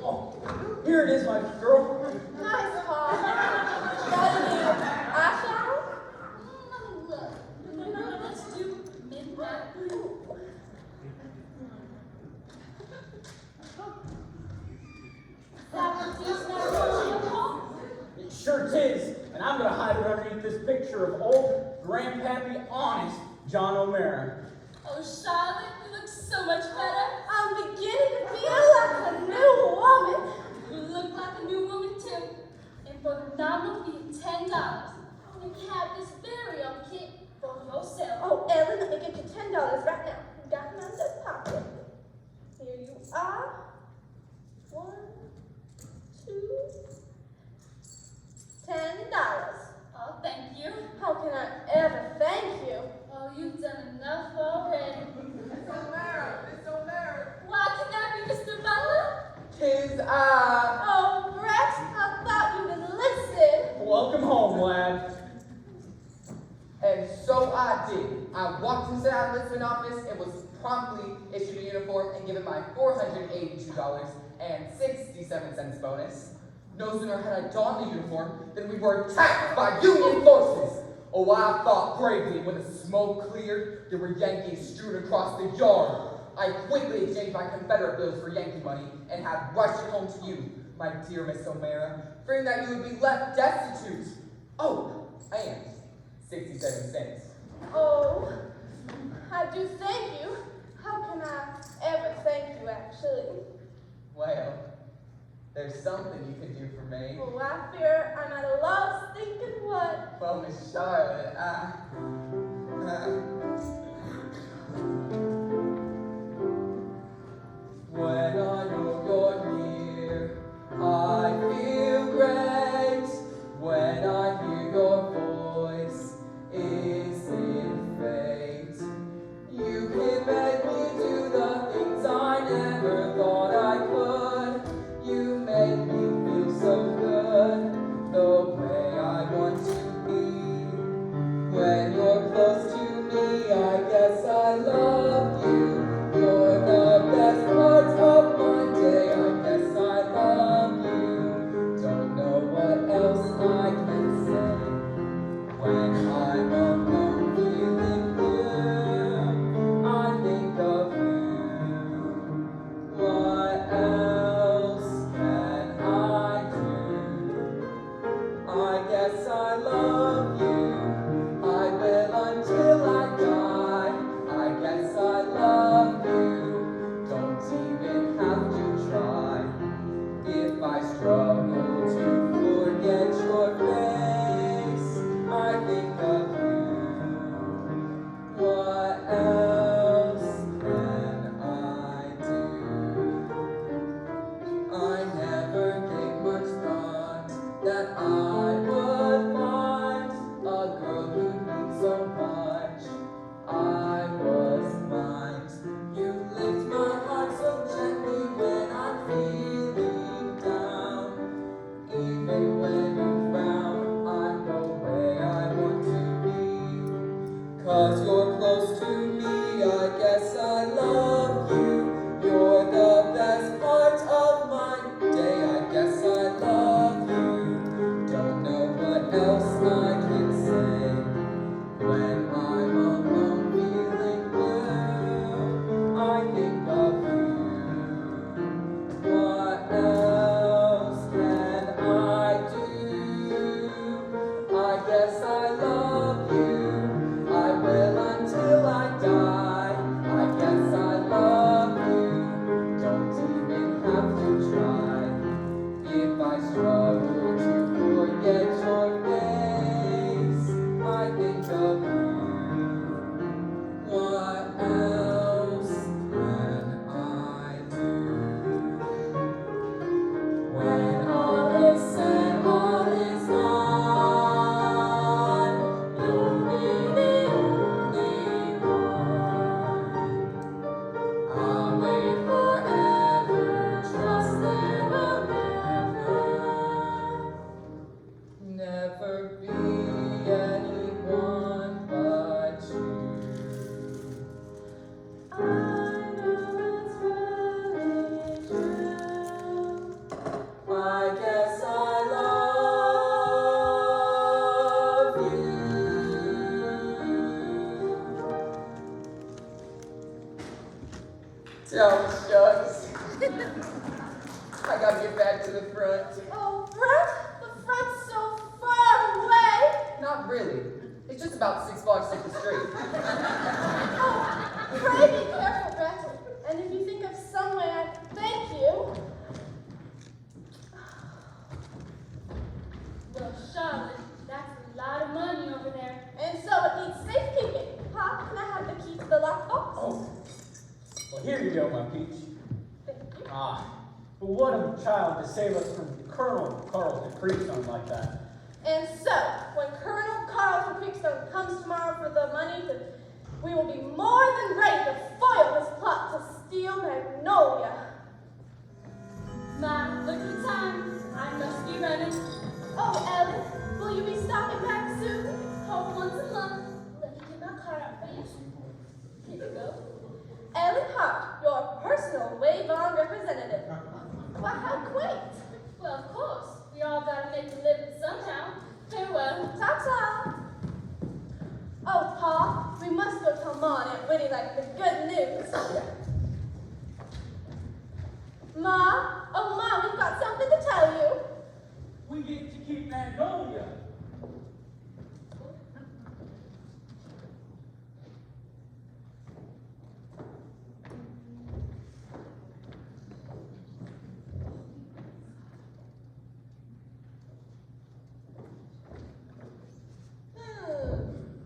Oh, here it is, my girl. Nice, Pa. Got any eyeshadow? Look. Let's do midnight. It sure tis, and I'm gonna hide it underneath this picture of old Grandpappy Honest John O'Mara. Oh, Charlotte, you look so much better. I'm beginning to feel like a new woman. You look like a new woman, too. And for the nominal fee of $10, you can have this very own kit for yourself. Oh, Ellen, let me get you $10 right now. Got my left pocket. Here you are. 1, 2, $10. Oh, thank you. How can I ever thank you? Oh, you've done enough already. Miss O'Mara, Miss O'Mara. Why can that be Mr. Butler? 'Tis I. Oh, Bret, I thought you'd enlisted. Welcome home, lad. And so I did. I walked into that enlistment office and was promptly issued a uniform and given my $482.67 bonus. No sooner had I donned the uniform than we were attacked by Union forces. Oh, I fought bravely. When the smoke cleared, there were Yankees strewn across the yard. I quickly exchanged my Confederate bills for Yankee money and had rushed home to you, my dear Miss O'Mara, fearing that you would be left destitute. Oh, and 67 cents. Oh, I do thank you. How can I ever thank you, actually? Well, there's something you can do for me. Oh, I fear I'm at a loss thinking what. Well, Miss Charlotte, when I know you're near, I feel great. When I hear your voice, is it fate? You can make me do the things I never thought I could. You make me feel so good, the way I want to be. When you're close to me, I gotta get back to the front. Oh, Bret, the front's so far away. Not really. It's just about 6 blocks up the street. Oh, pray be careful, Bret. And if you think of some way, I thank you. Well, Charlotte, that's a lot of money over there. And so it needs safekeeping. Pop, can I have the key to the lockbox? Oh. Well, here you go, my peach. Thank you. But what a child to save us from Colonel Carlton Creepstone like that. And so, when Colonel Carlton Creepstone comes tomorrow for the money, we will be more than ready to foil his plot to steal Magnolia. Ma, look at the time. I must be running. Oh, Ellen, will you be stopping back soon? Hope once a month. Let me get my car out for you. Here you go. Ellen Hart, your personal wave-on representative. Why, how quaint. Well, of course. We all gotta make a living somehow. Farewell. Ta-ta. Oh, Pa, we must go tell Ma and Aunt Wittylack the good news. Ma, oh Ma, we've got something to tell you. We get to keep Magnolia.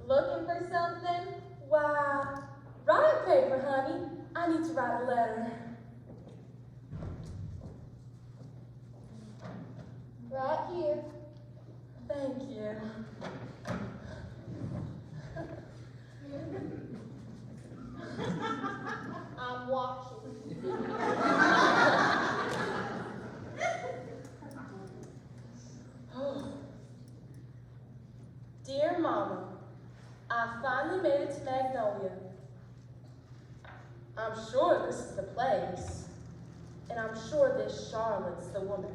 Looking for something? Why, writing paper, honey. I need to write a letter. Right here. Thank you. I'm watching. Dear Mama, I finally made it to Magnolia. I'm sure this is the place, and I'm sure this Charlotte's the woman.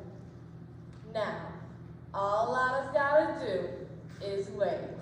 Now, all Lotta's gotta do is wait.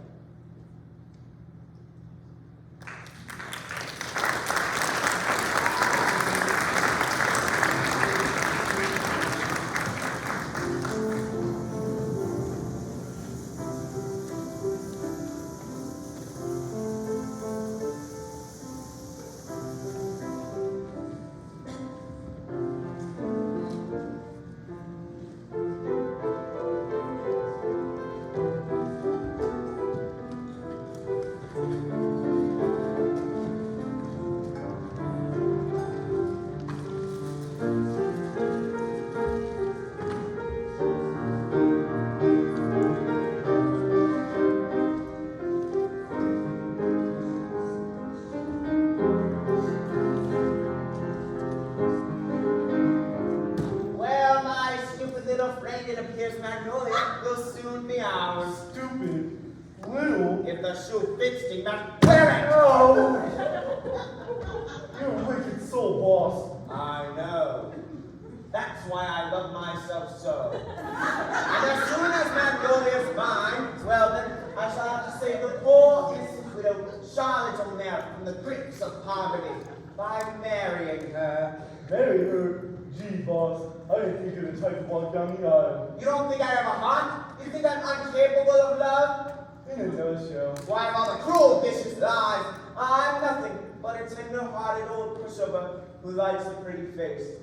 Magnolia will soon be ours. Stupid. Little. If the shoe fits, do not wear it. Oh. You're a wicked soul, boss. I know. That's why I love myself so. And as soon as Magnolia's mine, well then, I shall have to save the poor innocent widow Charlotte O'Mara from the grips of poverty by marrying her. Marry her? Gee, boss, I didn't think of the type of walk down the aisle. You don't think I have a heart? You think I'm incapable of love? In a nutshell. Why, of all the cruel, vicious lies, I'm nothing but a tender-hearted old pushover who likes a pretty face.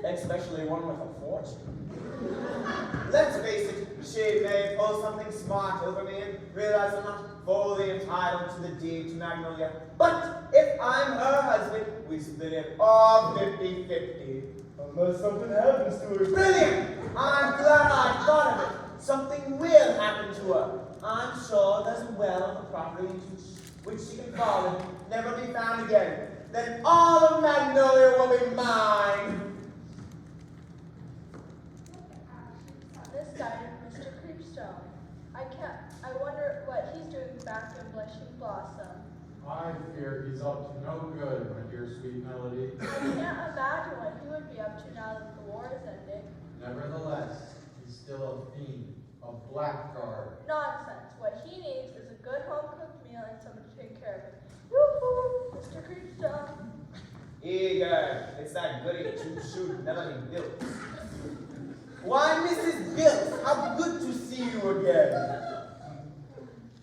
Especially one with a fortune. Let's face it, she may pull something smart over me and realize I'm not fully entitled to the deed to Magnolia. But if I'm her husband, we split it all 50-50. Unless something happens to her. Brilliant! I'm glad I thought of it. Something will happen to her. I'm sure there's a well on the property into which she can fall and never be found again. Then all of Magnolia will be mine. This died of Mr. Creepstone. I wonder what he's doing back in Blushing Blossom. I fear he's up to no good, my dear sweet Melody. I can't imagine what he would be up to now that the war is ending. Nevertheless, he's still a fiend, a blackguard. Nonsense. What he needs is a good home-cooked meal and somebody to take care of him. Woo-hoo, Mr. Creepstone. Eager. It's that goody two-shoot Melanie Bilkes. Why, Mrs. Bilkes, how good to see you again.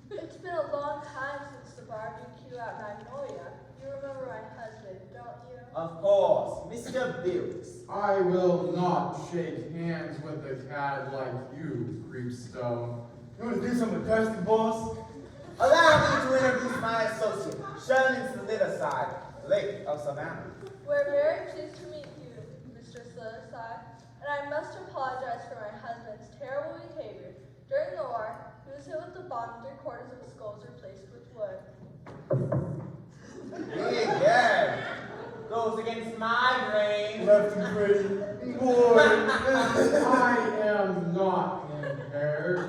It's been a long time since the barbecue at Magnolia. You remember my husband, don't you? Of course, Mr. Bilkes. I will not shake hands with a cad like you, Creepstone. You want to do something thirsty, boss? Allow me to introduce my associate, Sherman Slitherside, Lake of Savannah. We're very pleased to meet you, Mr. Slitherside, and I must apologize for my husband's terrible behavior. During the war, he was hit with a bomb, 3/4 of his skull was replaced with wood. Eager. Goes against my grain. Left and right. Boy. I am not impaired,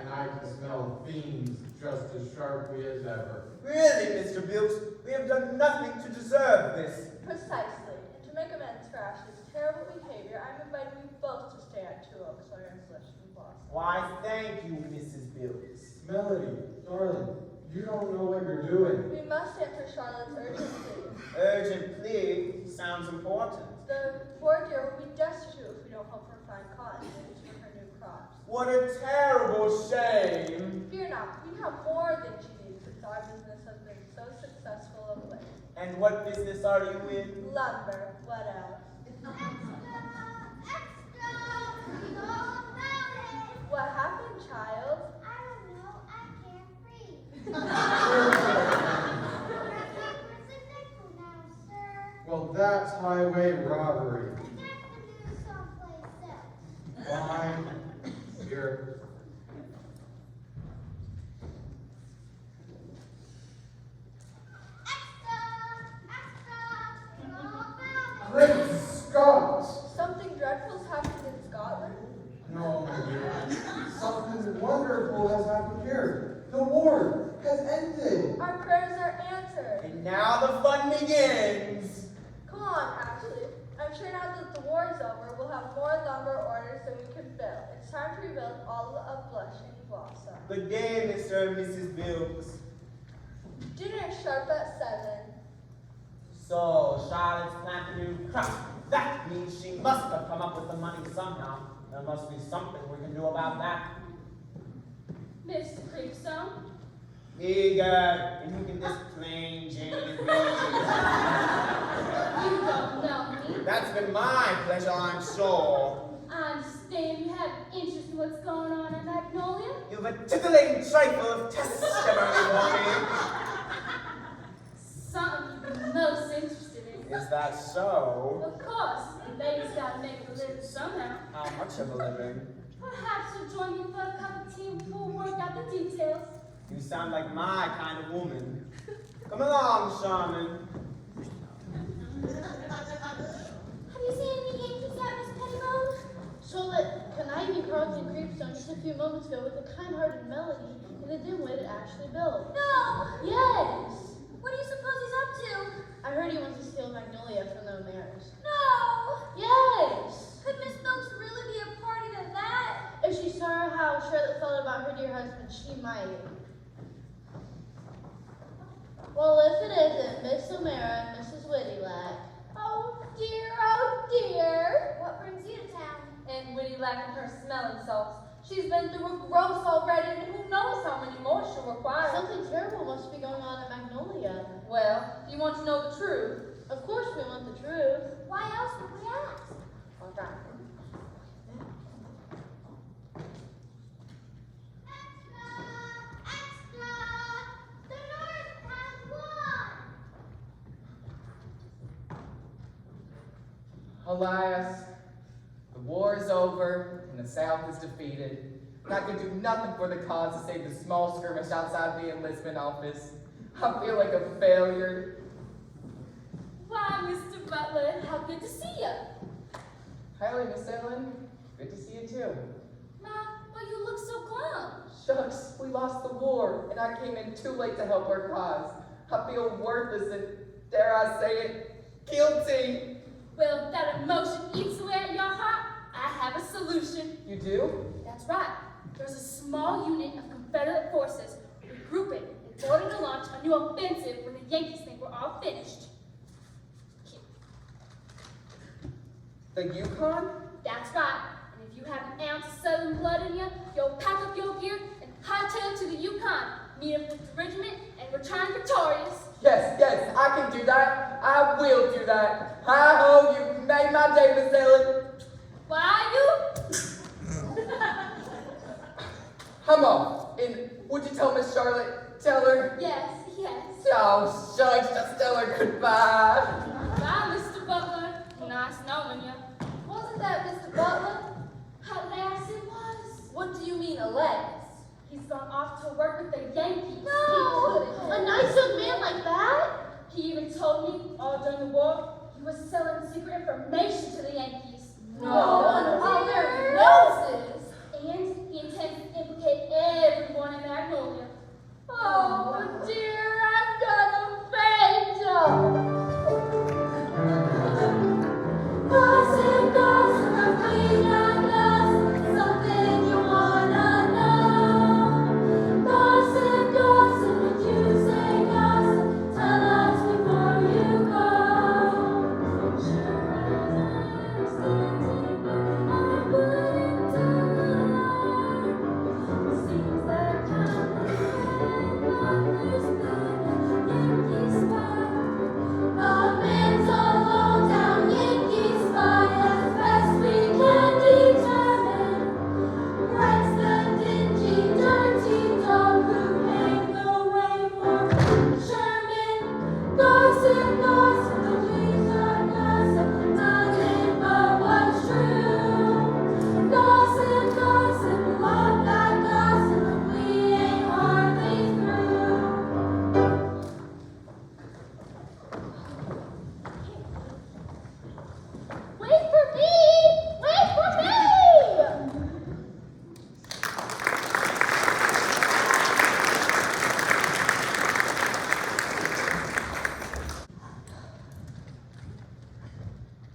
and I can smell fiends just as sharply as ever. Really, Mr. Bilkes, we have done nothing to deserve this. Precisely, and to make amends for Ashley's terrible behavior, I'm inviting you both to stay at 2 Oaks while you're in Slitherside, Boston. Why, thank you, Mrs. Bilkes. Melody, darling, you don't know what you're doing. We must answer Charlotte's urgent plea. Urgent plea sounds important. The poor dear will be destitute if we don't help her find cotton for her new crops. What a terrible shame. Fear not, we have more than she needs since our business has been so successful of late. And what business are you in? Lumber, what else? What happened, child? I don't know. I can't read. Where's the nickel now, sir? Well, that's highway robbery. I got to do someplace else. Fine. Here. Great Scott! Something dreadful's happened in Scotland? No, my dear. Something wonderful has happened here. The war has ended. Our prayers are answered. And now the fun begins. Come on, Ashley. I'm sure now that the war is over, we'll have more lumber orders than we can build. It's time to rebuild all of Blushing Blossom. Good day, Mr. and Mrs. Bilkes. Dinner sharp at 7. So, Charlotte's planting a new crop. That means she must have come up with the money somehow. There must be something we can do about that. Mr. Creepstone? Eager, and who can this plain Jane be? You don't know me. That's been my pleasure, I'm sure. I understand you have interest in what's going on at Magnolia? You've a titillating trifle of testimony for me. Something you'd be most interested in. Is that so? Of course, the ladies gotta make a living somehow. How much of a living? Perhaps you'll join me for a cup of tea and we'll work out the details. You sound like my kind of woman. Come along, Sherman. Have you seen any Yankees yet, Miss Pettybone? Charlotte conniving Carlton Creepstone just a few moments ago with a kind-hearted Melody in the dim-witted Ashley Bill. No! Yes! What do you suppose he's up to? I heard he wants to steal Magnolia from the O'Meras. No! Yes! Could Miss Bilkes really be a party to that? If she saw how Charlotte felt about her dear husband, she might. Well, if it isn't Miss O'Mara and Mrs. Wittylack. Oh dear. What brings you to town? And Wittylack and her smelling salts. She's been through a gross already, and who knows how many more she'll require. Something terrible must be going on at Magnolia. Well, you want to know the truth? Of course we want the truth. Why else would we ask? All right. Extra! The North has won! Alas, the war is over and the South is defeated. And I can do nothing for the cause to save the small skirmish outside the enlistment office. I feel like a failure. Why, Mr. Butler, how good to see you. Hi, Miss Ellen. Good to see you too. Ma, but you look so glum. Shucks, we lost the war, and I came in too late to help our cause. I feel worthless and, dare I say it, guilty. Well, if that emotion eats away at your heart, I have a solution. You do? That's right. There's a small unit of Confederate forces regrouping in order to launch a new offensive when the Yankees think we're all finished. The Yukon? That's right. And if you have an ounce of Southern blood in you, you'll pack up your gear and hightail to the Yukon, meet up with the regiment, and return victorious. Yes, I can do that. I will do that. Hi-ho, you made my day, Miss Ellen. Why you? Come on. And would you tell Miss Charlotte? Tell her? Yes. Oh, shucks, just tell her goodbye. Bye, Mr. Butler. Nice knowing you. Wasn't that Mr. Butler? Alas, it was. What do you mean, alas? He's gone off to work with the Yankees. No! A nice young man like that? He even told me, all during the war, he was selling secret information to the Yankees. No wonder all their noses. And he intends to implicate everyone in Magnolia. Oh, dear, I'm gonna faint. Gossip, gossip, clean and gossip, something you wanna know. Gossip, gossip, what you say, gossip, tell us before you go. Sure as I'm standing, I wouldn't tell a lie. Seems that time has been Yankee spy. The man's all low down Yankee spy, as best we can determine. Bret's the dingy, dirty dog who paved the way for Sherman. Gossip, gossip, the trees are gossip, nothing but what's true. Gossip, gossip, love that gossip, but we ain't hardly through. Wait for me! Wait for me!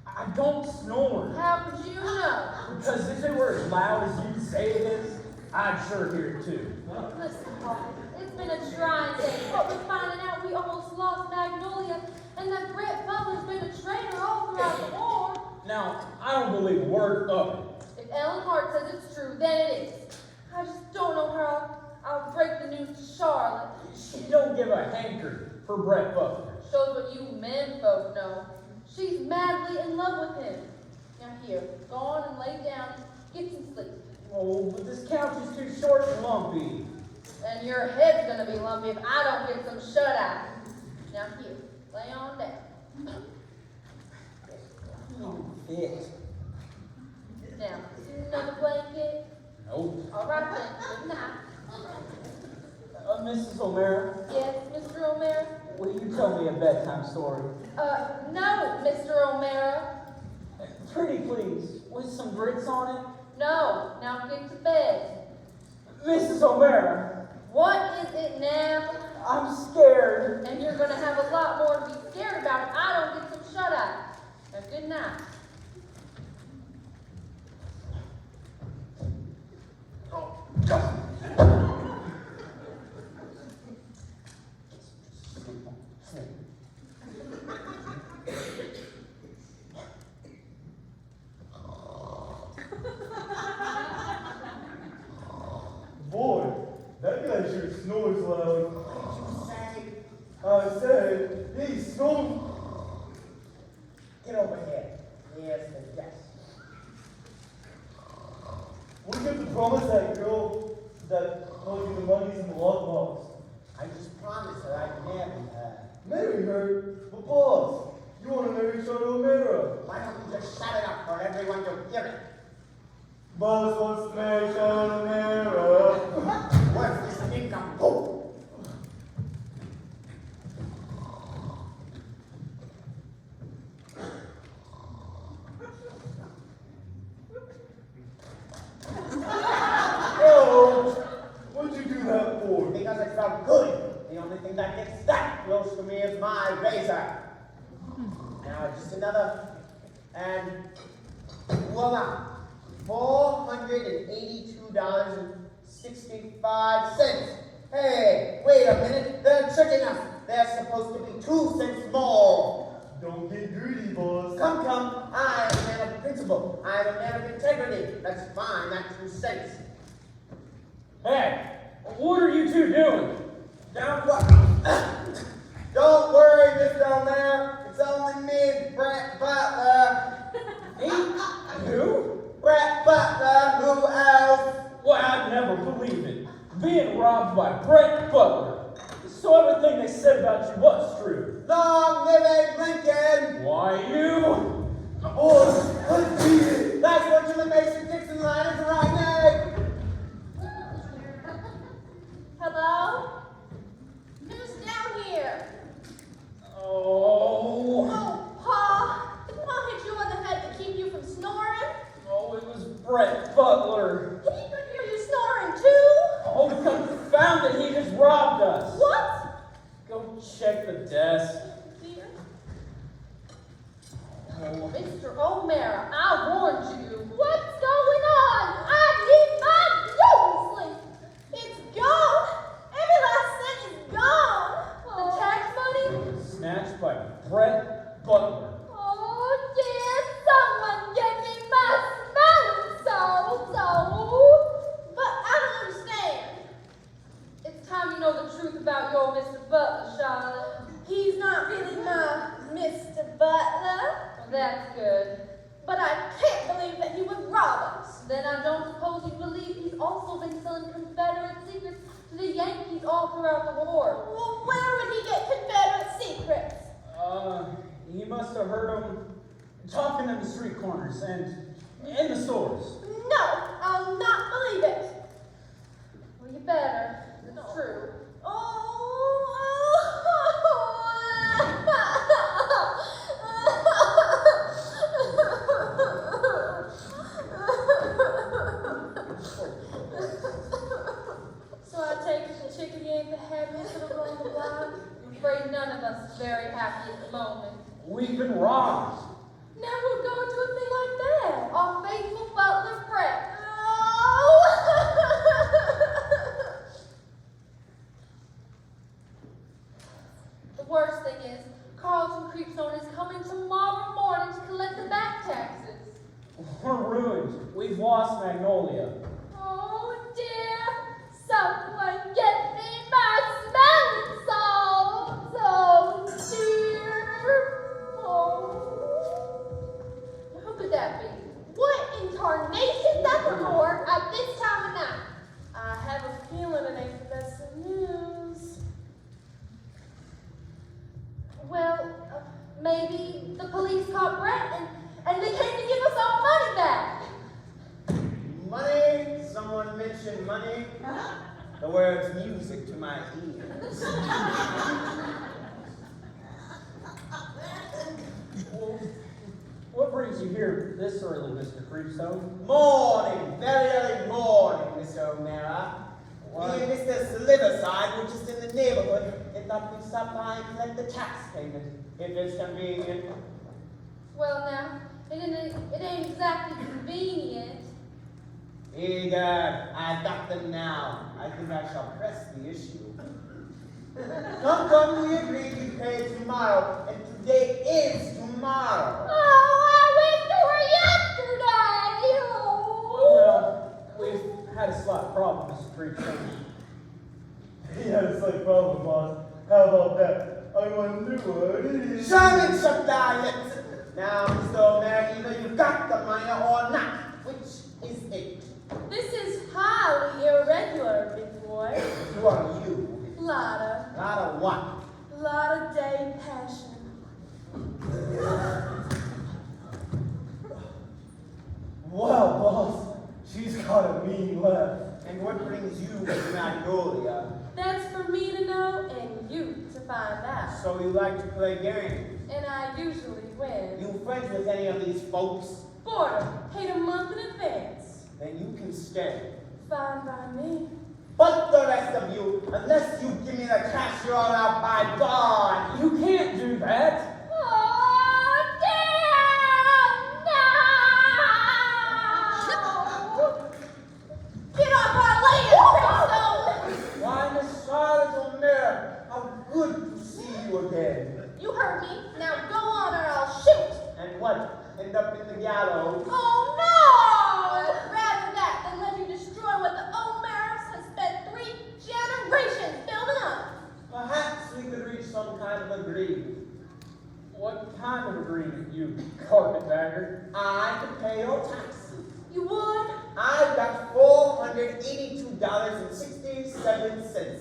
I don't snore. How could you know? Because if it were as loud as you say it is, I'd sure hear it too. Listen, Hartley, it's been a trying day. What with finding out we almost lost Magnolia, and that Bret Butler's been a traitor all throughout the war. Now, I don't believe a word of it. If Ellen Hart says it's true, then it is. I just don't know how I'll break the news to Charlotte. She don't give a hanker for Bret Butler. Shows what you men folk know. She's madly in love with him. Now here, go on and lay down and get some sleep. Oh, but this couch is too short and lumpy. And your head's gonna be lumpy if I don't get some shut-eye. Now here, lay on down. Fit. Now, another blanket. Nope. All right then, good night. Mrs. O'Mara, Yes, Mr. O'Mara? will you tell me a bedtime story? No, Mr. O'Mara. Pretty please, with some grits on it. No, now get to bed. Mrs. O'Mara, What is it now? I'm scared. And you're gonna have a lot more to be scared about if I don't get some shut-eye. Now, good night. Boy, that guy sure snores loud. I said, he snores. Get over here. Yes, yes. We get to promise that girl that told you the money's in the lockbox. I just promised her I'd marry her. Marry her? But boss, you want to marry Charlotte O'Mara. Why don't you just shut it up for everyone to hear it? Boss wants to marry Charlotte O'Mara. What's this income? Go! Oh, what'd you do that for? Because it felt good. The only thing that gets that close to me is my razor. Now just another, and voila, $482.65. Hey, wait a minute, they're tricking us. They're supposed to be 2 cents more. Don't get greedy, boss. Come, I am a man of principle. principle. I have a man of integrity. That's fine. That 2 cents. Hey, what are you two doing? Down what? Don't worry, Mr. O'Mara. It's only me, Bret Butler. Me? Who? Bret Butler. Who else? Well, I'd never believe it. Being robbed by Bret Butler. So everything they said about you was true. Long live Abe Lincoln. Why you? Oh, that's what you Mason Dixon line is right now. Hello? Who's down here? Oh. Oh, Pa. Did Pa hit you on the head to keep you from snoring? Oh, it was Bret Butler. He could hear you snoring too. Oh, confound it, he just robbed us. What? Go check the desk. Dear? Oh, Mr. O'Mara, I warned you. What's going on? I need my Josie. It's gone. Every last cent is gone. The tax money? Snatched by Bret Butler. Oh dear, someone get me my smelling salts. But I don't understand. It's time you know the truth about your Mr. Butler, Charlotte. He's not really my Mr. Butler. Well, that's good. But I can't believe that he would rob us. Then I don't suppose you believe he's also been selling Confederate secrets to the Yankees all throughout the war. Well, where would he get Confederate secrets? He must have heard them talking in the street corners and in the stores. No, I'll not believe it. Well, you better. It's true. So I take it the chickadee ain't the happiest little on the block? I'm afraid none of us is very happy at the moment. We've been robbed. Now who'd go into a thing like that? Our faithful Butler Bret. The worst thing is, Carlton Creepstone is coming tomorrow morning to collect the back taxes. We're ruined. We've lost Magnolia. Oh dear, someone get me my smelling salts. Oh dear. Oh. Who could that be? What incarnation Dumbledore at this time of night? I have a feeling it ain't the best of news. Well, maybe the police caught Bret and they came to give us our money back. Money? Someone mentioned money? The word's music to my ears. Well, what brings you here this early, Mr. Creepstone? Morning, very early morning, Mr. O'Mara. Me and Mr. Slitherside were just in the neighborhood and thought we'd stop by and collect the tax payment, if it's convenient. Well, now, it ain't exactly convenient. Egad, I've got them now. I think I shall press the issue. Come, we agreed we'd pay tomorrow, and today is tomorrow. Oh, I wish it were yesterday. Oh. Well, we've had a slight problem, Mr. Creepstone. He had a slight problem, boss. How about that? I wonder what it is. Sherman, shut thy lips. Now, Mr. O'Mara, either you got the money or not. Which is it? This is highly irregular, big boy. Who are you? Lotta. Lotta what? Lotta Day Passion. Wow, boss. She's got a mean laugh. And what brings you to Magnolia? That's for me to know and you to find out. So you like to play games? And I usually win. You friends with any of these folks? Boredom, paid a month in advance. Then you can stay. Fine by me. But the rest of you, unless you give me the cash you're all out by God. You can't do that. Oh, damn! No! Get off our land, Creepstone! Why, Miss Charlotte O'Mara, how good to see you again. You heard me. Now go on or I'll shoot. And what? End up in the gallows? Oh, carpetbagger. I could pay your taxes. You would? I've got $482.67.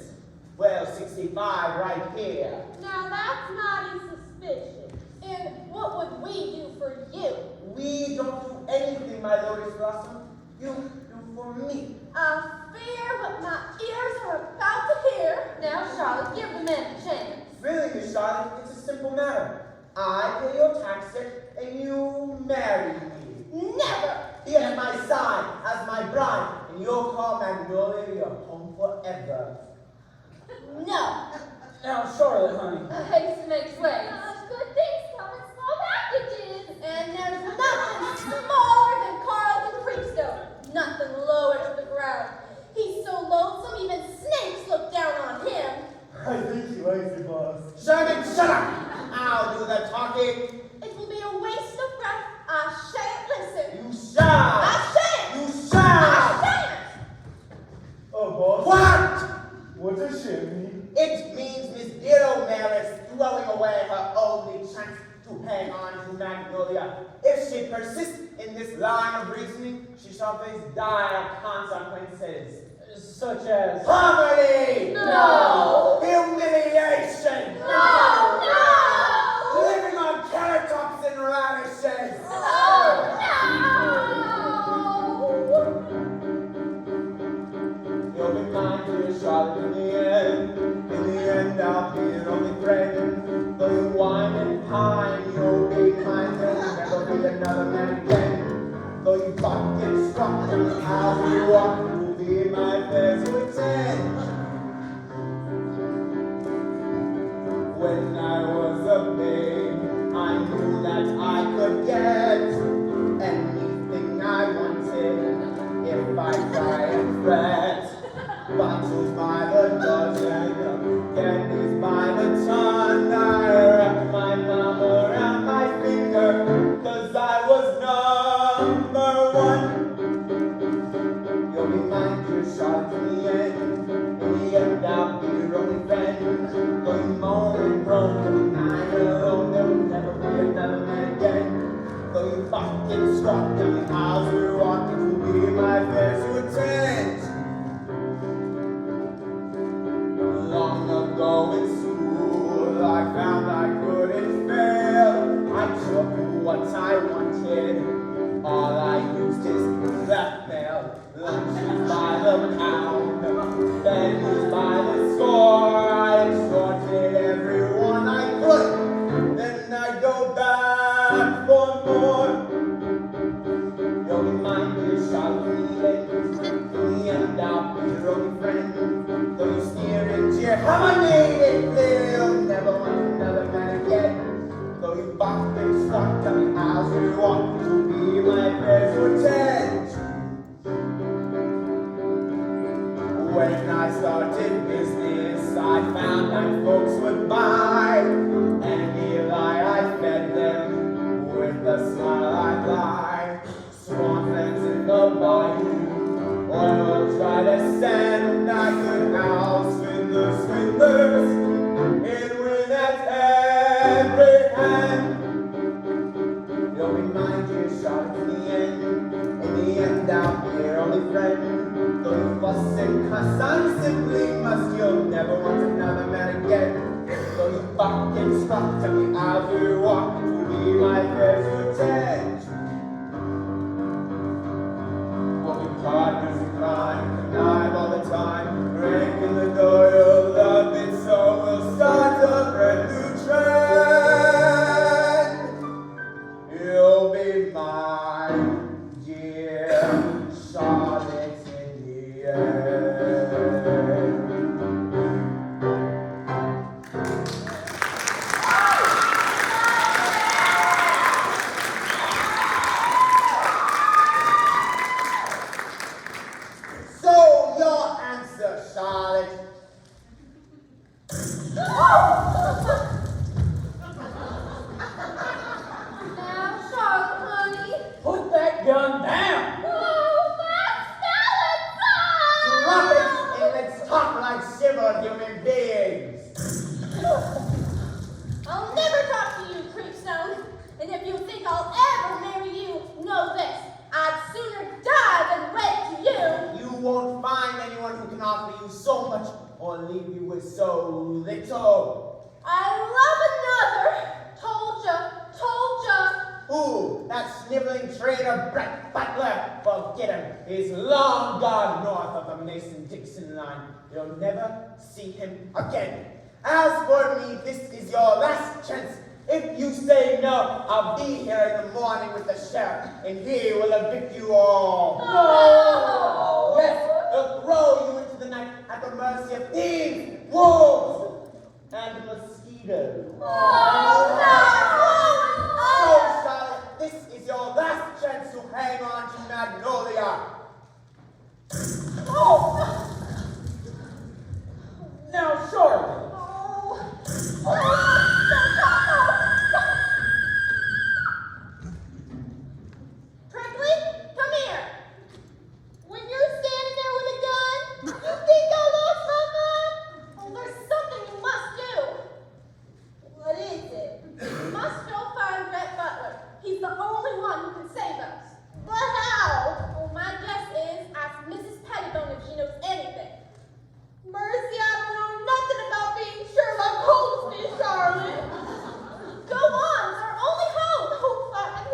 Well, 65 right here. Now that's mighty suspicious. And what would we do for you? We don't do anything, my Lotus Blossom. You do for me. I fear what my ears are about to hear. Now, Charlotte, give the man a chance. Really, Miss Charlotte, it's a simple matter. I pay your taxes and you marry me. Never! Be at my side as my bride, and you'll call Magnolia your home forever. No! Now, Charlotte, honey. Haste makes ways. Good things come in small packages. And there's nothing smaller than Carlton Creepstone. Nothing lower to the ground. He's so lonesome, even snakes look down on him. I think he likes you, boss. Sherman, shut up! I'll do the talking. It will be a waste of breath. I shan't listen. You shall! I shan't! You shall! I shan't! Oh, boss. What? What does shit mean? It means Miss Dear O'Mara is throwing away her only chance to hang on to Magnolia. If she persists in this line of reasoning, she shall face dire consequences. Such as... Poverty! No! Humiliation! No! No! Living on carrot tops and radishes! Oh, no! You'll be mine, dear Charlotte, in the end. In the end, I'll be your only friend. Though you whine and pine, you'll be mine, there'll never be another man again. Though you buck and struck and how you walk, you'll be my best pretend. When I was a babe, I knew that I could get anything I wanted if I try and fret. Bottles by the dozen, candies by the ton. I wrapped my mom around my finger, 'cause I was number one. You'll be mine, dear Charlotte, in the end. In the end, I'll be your only friend. Though you moan and groan, you'll be mine alone. There will never be another man again. Though you buck and squawk down the aisles we walk, it will be my best to attend. Long ago in school, I found I couldn't fail. I took what I wanted. All I used is blackmail. Lunches by the pound, pennies by the score. I extorted everyone I could. Then I go back for more. You'll be mine, dear Charlotte, in the end, I'll be your only friend. Though you sneer and jeer, have I made it clear you'll never want another man again? Though you buck and struck down the aisles we walk, to be my best to attend. When I started business, I found that folks would buy. And Lyliah, I fed them with a smile I'd lie. Swamp fence in the bayou, oil try to send. I could house swindlers, and win at every hand. You'll be mine, dear Charlotte, in the end. In the end, I'll be your only friend. Though you fuss and cuss, I simply must. You'll never want another man again. Though you buck and struck to me as we walk, it will be my best to attend. We'll be partners in crime, connive all the time. Break in the door, you'll love it, so we'll start a brand new trend. You'll be mine, dear Charlotte, in the end. can offer you so much or leave you with so little. I love another. Told ya. Who? That sniveling traitor Bret Butler. Forget him. He's long gone north of the Mason-Dixon line. You'll never see him again. As for me, this is your last chance. If you say no, I'll be here in the morning with the sheriff, and he will evict you all. No! Yes, he'll throw you into the night at the mercy of thieves, wolves, and mosquitoes. So, Charlotte, this is your last chance to hang on to Magnolia. Now, Charlotte. Prickly, come here. When you're standing there with a gun, you think I lost my mind? Oh, there's something you must do. What is it? You must go find Bret Butler. He's the only one who can save us. But how? Well, my guess is ask Mrs. Pettybone if she knows anything. Mercy, I don't know nothing about being Sherlock Holmes, Miss Charlotte. Go on, it's our only hope. Oh, fine.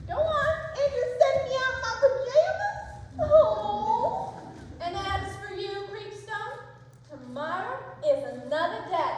Go on, and you're sending me out in my pajamas? Oh. And as for you, Creepstone, tomorrow is another day.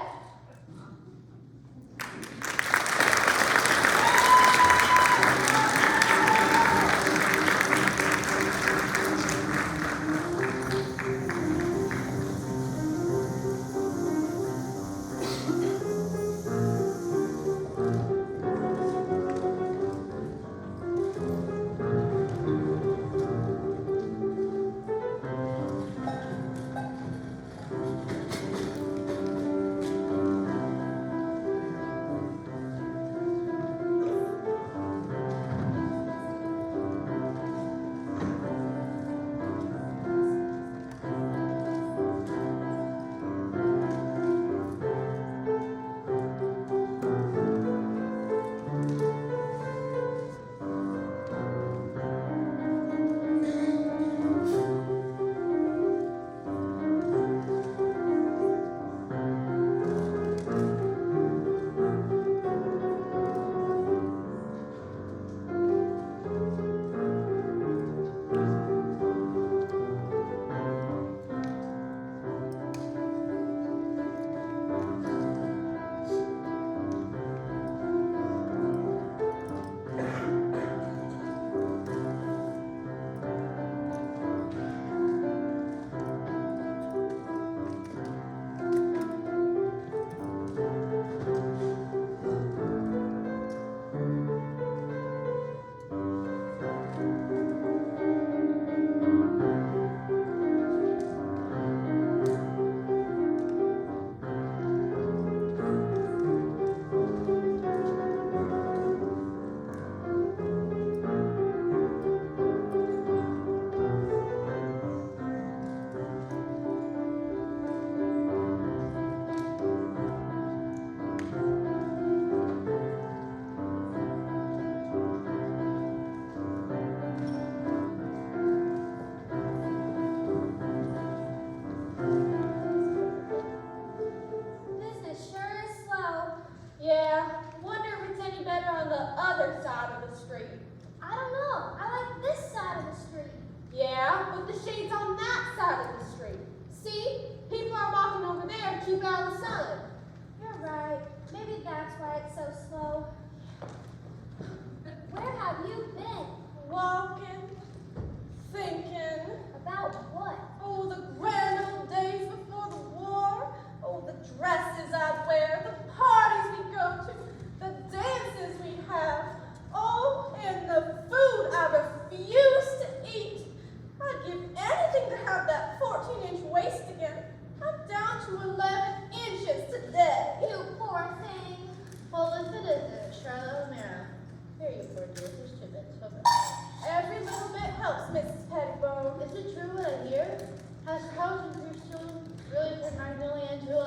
Has Carlton Creepstone really turned Magnolia into a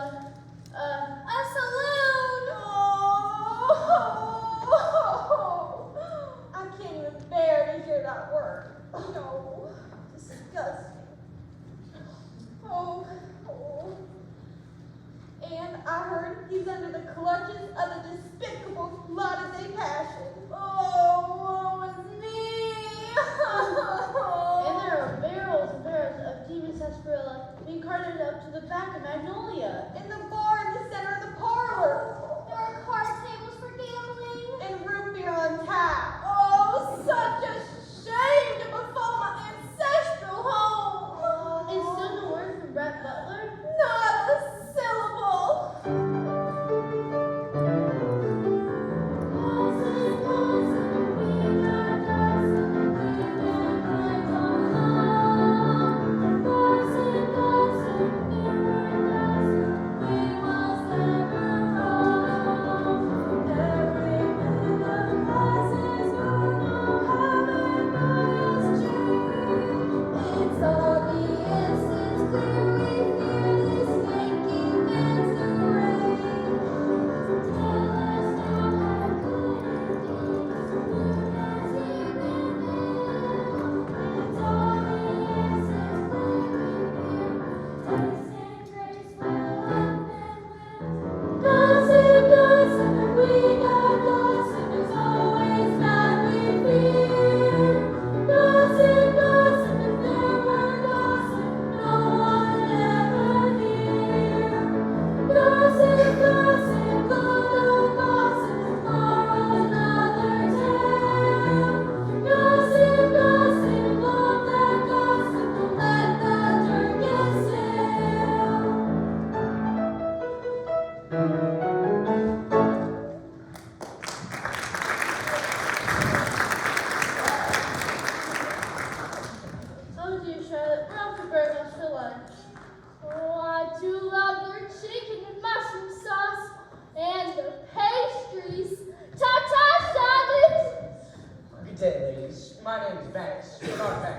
saloon? Oh, I can't even bear to hear that word. No, disgusting.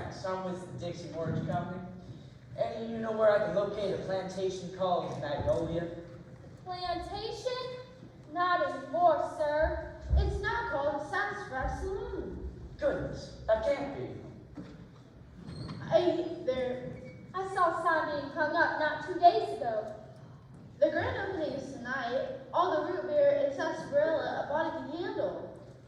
thanks. I'm with the Dixie Mortgage Company. And you know where I can locate a plantation called Magnolia? Plantation? Not anymore, sir. It's now called the Satisfied Saloon. Goodness, that can't be. I saw a sign being hung up not 2 days ago. The grand opening is tonight. All the root beer and sarsaparilla a body can handle.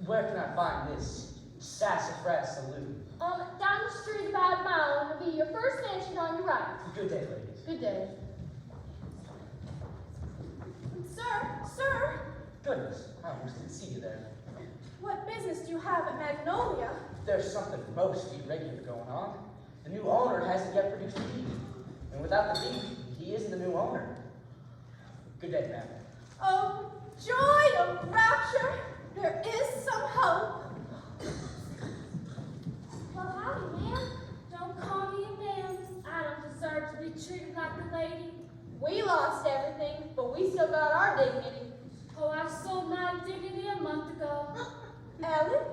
Where can I find this sassafras saloon? Down the street about a mile, and it'll be your first mansion on your right. Good day, ladies. Good day. Sir, Goodness, I almost didn't see you there. what business do you have at Magnolia? There's something most irregular going on. The new owner hasn't yet produced a deed. And without the deed, he isn't the new owner. Good day, ma'am. Oh, joy of rapture, there is some hope. Well, howdy, ma'am. Don't call me a ma'am. I don't deserve to be treated like a lady. We lost everything, but we still got our dignity. Oh, I sold my dignity a month ago. Ellen?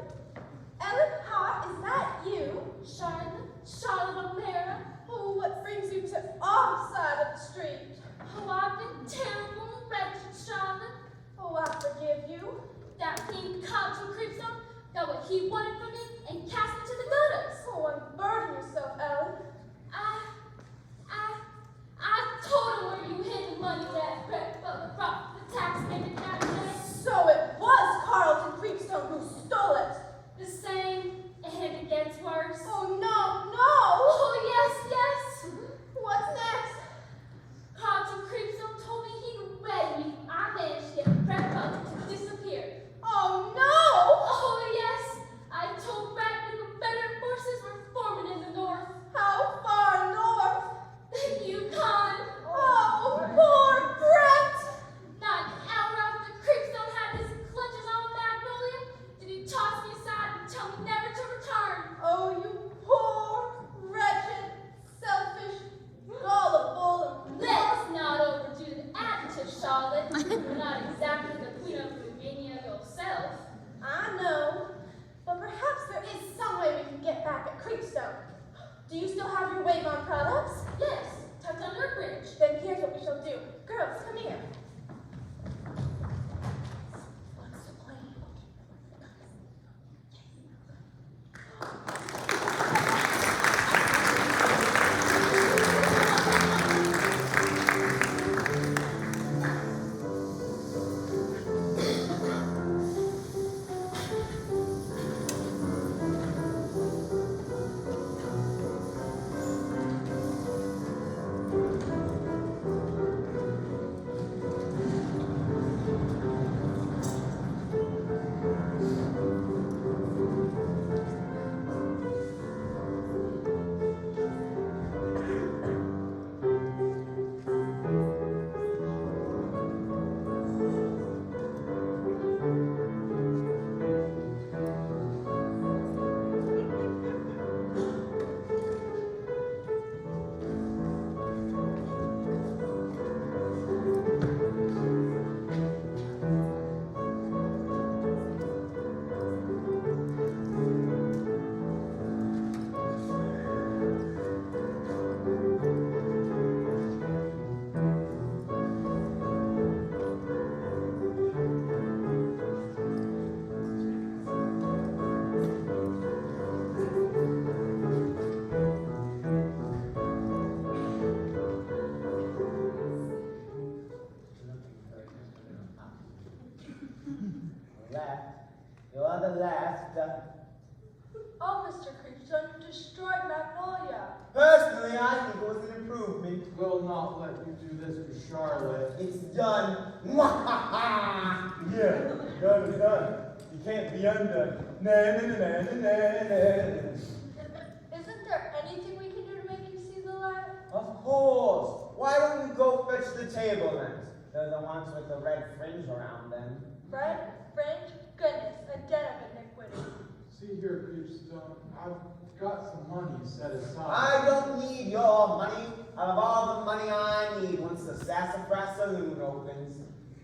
Ellen Hart, is that you? Charlotte O'Mara. Oh, what brings you to our side of the street? Oh, I've been terrible and wretched, Charlotte. Oh, I forgive you. That fiend Carlton Creepstone got what he wanted from me and cast me to the gutters. Oh, unburden yourself, Ellen. I told him where you hid the money that Bret Butler brought for the tax payment that day. So it was Carlton Creepstone who stole it. The same, and it gets worse. Oh, no. Oh, yes. What's next? Carlton Creepstone told me he would wed me. I managed to get Bret Butler to disappear. Oh, no. Oh, yes. I told Bret the Confederate forces were forming in the north. How far north? The Yukon. Oh, poor Bret. Not an hour after Creepstone had his clutches on Magnolia, did he toss me aside and tell me never to return. Oh, you poor, wretched, selfish, gullible, Let's not overdo the adjective, Charlotte. You're not exactly the Queen of Virginia yourself. I know, but perhaps there is some way we can get back at Creepstone. Do you still have your wave-on products? Yes, tucked under a bridge. Then here's what we shall do. Girls, come here. What's the plan? Oh, Mr. Creepstone, you destroyed Magnolia. Personally, I think it was an improvement. We'll not let you do this to Charlotte. It's done. Yeah, done is done. You can't be undone. Isn't there anything we can do to make you see the light? Of course. Why don't you go fetch the table lamps? They're the ones with the red fringe around them. Red fringe? Goodness, a den of iniquity. See here, Creepstone, I've got some money set aside. I don't need your money. Out of all the money I need once the Sassafras Saloon opens.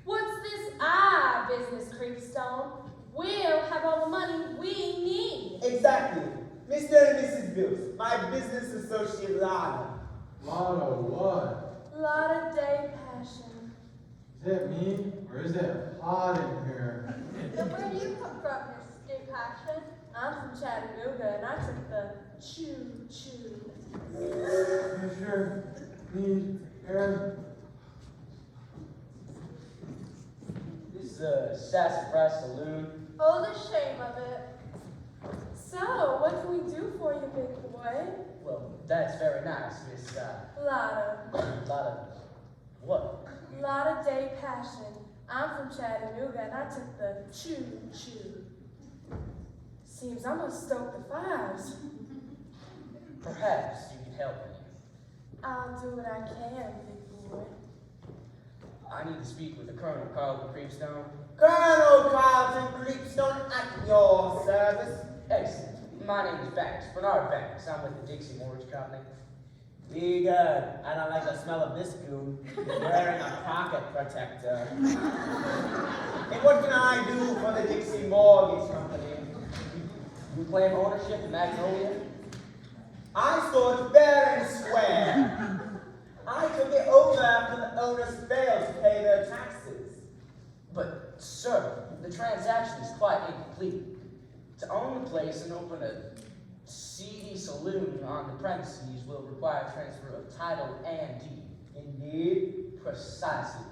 What's this business, Creepstone? We'll have all the money we need. Exactly. Mr. and Mrs. Bilkes, my business associate Lotta. Lotta what? Lotta Day Passion. Is that me? Or is that hot in here? And where do you come from, Mrs. Day Passion? I'm from Chattanooga and I took the choo-choo. You sure need air? This Sassafras Saloon. Oh, the shame of it. So, what can we do for you, big boy? Well, that's very nice, Miss, Lotta. Lotta. What? Lotta Day Passion. I'm from Chattanooga and I took the choo-choo. Seems I must stoke the fires. Perhaps you can help me. I'll do what I can, big boy. I need to speak with the Colonel Carlton Creepstone. Colonel Carlton Creepstone at your service. Excellent. My name is Banks, Bernard Banks. I'm with the Dixie Mortgage Company. Be good. I don't like the smell of this goon. He's wearing a pocket protector. And what can I do for the Dixie Mortgage Company? You claim ownership in Magnolia? I stood fair and square. I took it over after the owners failed to pay their taxes. But, sir, the transaction is quite incomplete. To own the place and open a seedy saloon on the premises will require transfer of title and deed. Indeed. Precisely.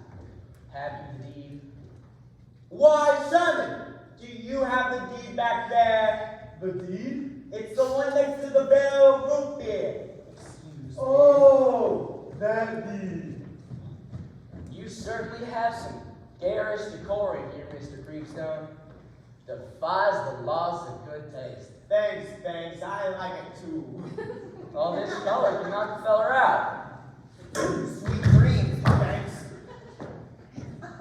Have you the deed? Why, Sherman, do you have the deed back there? The deed? It's the one next to the barrel of root beer. Excuse me. Oh, that deed. You certainly have some garish decorum here, Mr. Creepstone. Defies the laws of good taste. Thanks, I like it too. All this color can knock the feller out. Sweet dreams, thanks.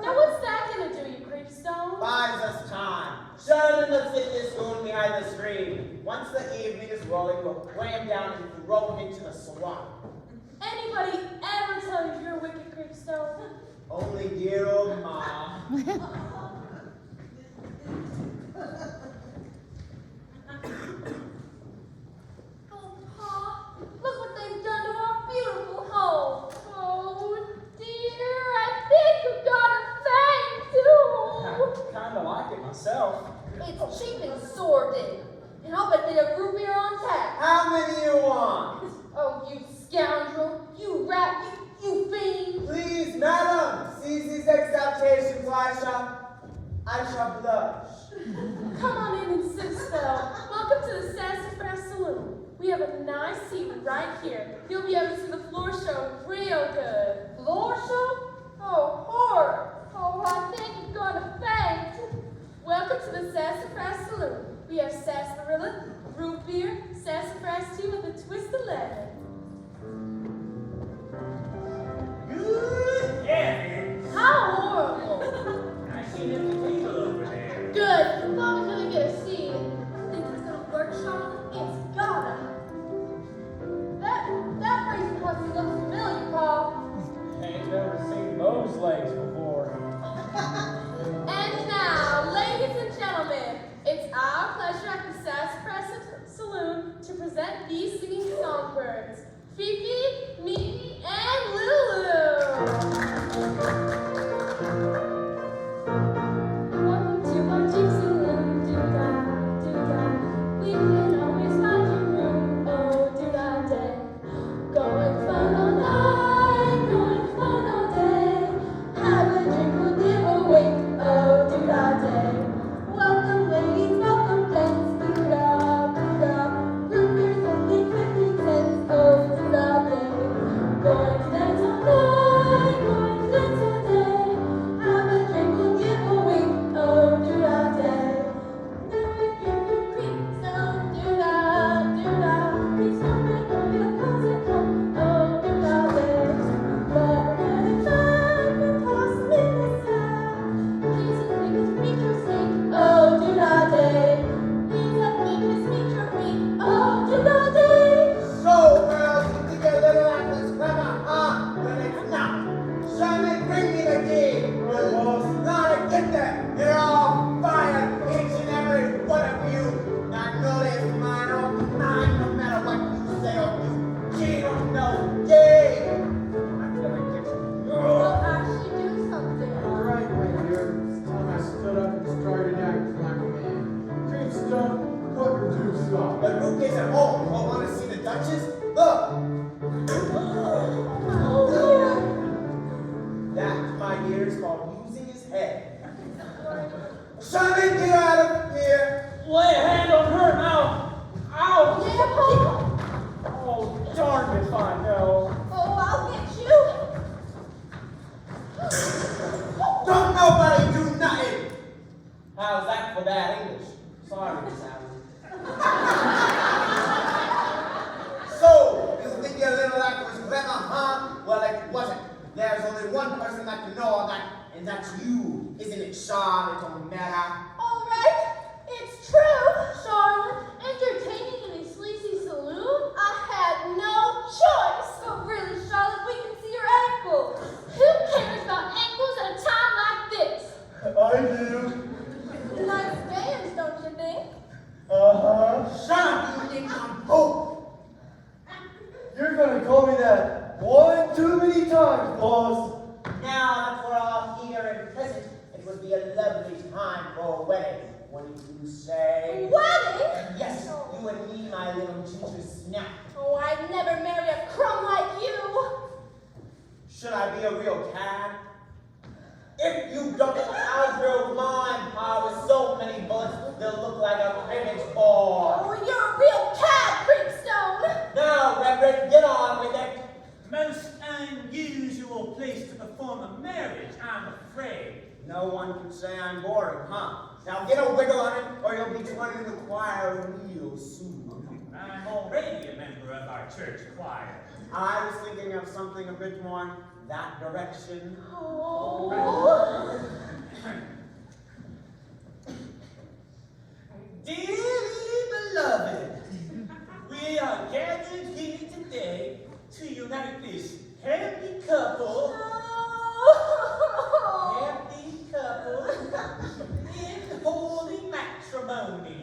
Now what's that gonna do, you creepstone? Buys us time. Sherman will sit this goon behind the screen. Once the evening is rolling, we'll weigh him down and throw him into the swamp. Anybody ever tell you you're a wicked creepstone? Only dear old Ma. Oh, Pa, look what they've done to our beautiful home. Oh dear, I think you got a fang too. I kinda like it myself. It's cheap and sordid. And I'll bet they have root beer on tap. How many you want? Oh, you scoundrel, you rat, you fiend. Please, madam, seize these exaltations or I shall blush. Come on in and sit a spell. Welcome to the Sassafras Saloon. We have a nice seat right here. You'll be able to see the floor show real good. Floor show? Oh, horror. Oh, I think you're gonna faint. Welcome to the Sassafras Saloon. We have sarsaparilla, root beer, sassafras tea with a twist of lemon. Good heavens! How horrible! I see them table over there. Good, thought we couldn't get a seat. Think it's gonna work, Charlotte? It's gotta. That place must look familiar, Paul. Ain't never seen those legs before. And now, ladies and gentlemen, it's our pleasure at the Sassafras Saloon to present these singing songbirds, Fifi, Mimi, and Lulu. Welcome to our cheap saloon, do-da, do-da. We can always find your room, oh, do-da day. Going fun all night, going fun all day. Have a drink, we'll give away, oh, do-da day. Welcome ladies, welcome gents, do-da, do-da. Root beer's only 50 cents, oh, do-da day. Look! That, my dear, is called using his head. Sherman, get out of here! Lay a hand on her now. Ow! Yeah, Paul. Oh, darn if I know. Oh, I'll get you. Don't nobody do nothing! How's that for bad English? Sorry, Miss Allen. So, you think your little act was clever, huh? Well, it wasn't. There's only one person that can know all that, and that's you. Isn't it, Charlotte O'Mara? All right, it's true, Charlotte. Entertaining in a sleazy saloon? I had no choice. Oh, really, Charlotte, we can see your ankles. Who cares about ankles at a time like this? I do. Nice bands, don't you think? Uh-huh. Shut up, you nincompoop! You're gonna call me that one too many times, boss. Now that we're all here and present, it would be a lovely time for a wedding. Wouldn't you say? Wedding? Yes, you and me, my little ginger snap. Oh, I'd never marry a crumb like you. Should I be a real cad? If you don't, I'll drill mine power with so many bullets, they'll look like a cribbage ball. Oh, you're a real cad, Creepstone. Now, Reverend, get on with it. Most unusual place to perform a marriage, I'm afraid. No one can say I'm boring, huh? Now get a wiggle on it, or you'll be joining the choir real soon. I'm already a member of our church choir. I was thinking of something a bit more in that direction. Oh. Dearly beloved, we are gathered here today to unite this happy couple. Happy couple in holy matrimony.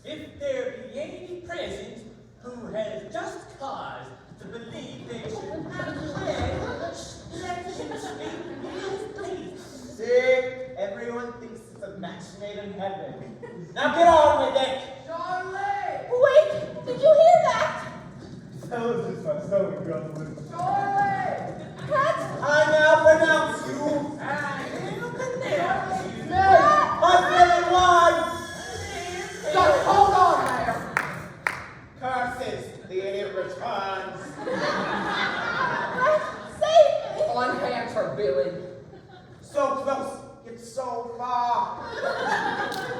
If there be any present who has just cause to believe they should not pledge, let him speak his peace. See, everyone thinks it's a match made in heaven. Now get on with it. Charlotte! Wait, did you hear that? That was just my stomach grumbling. Charlotte! What? I now pronounce you. I will pronounce you. Husband and wife. Just hold on there. Curses, the idiot returns. Bret, save me! Unhand her, Billy. So close, yet so far.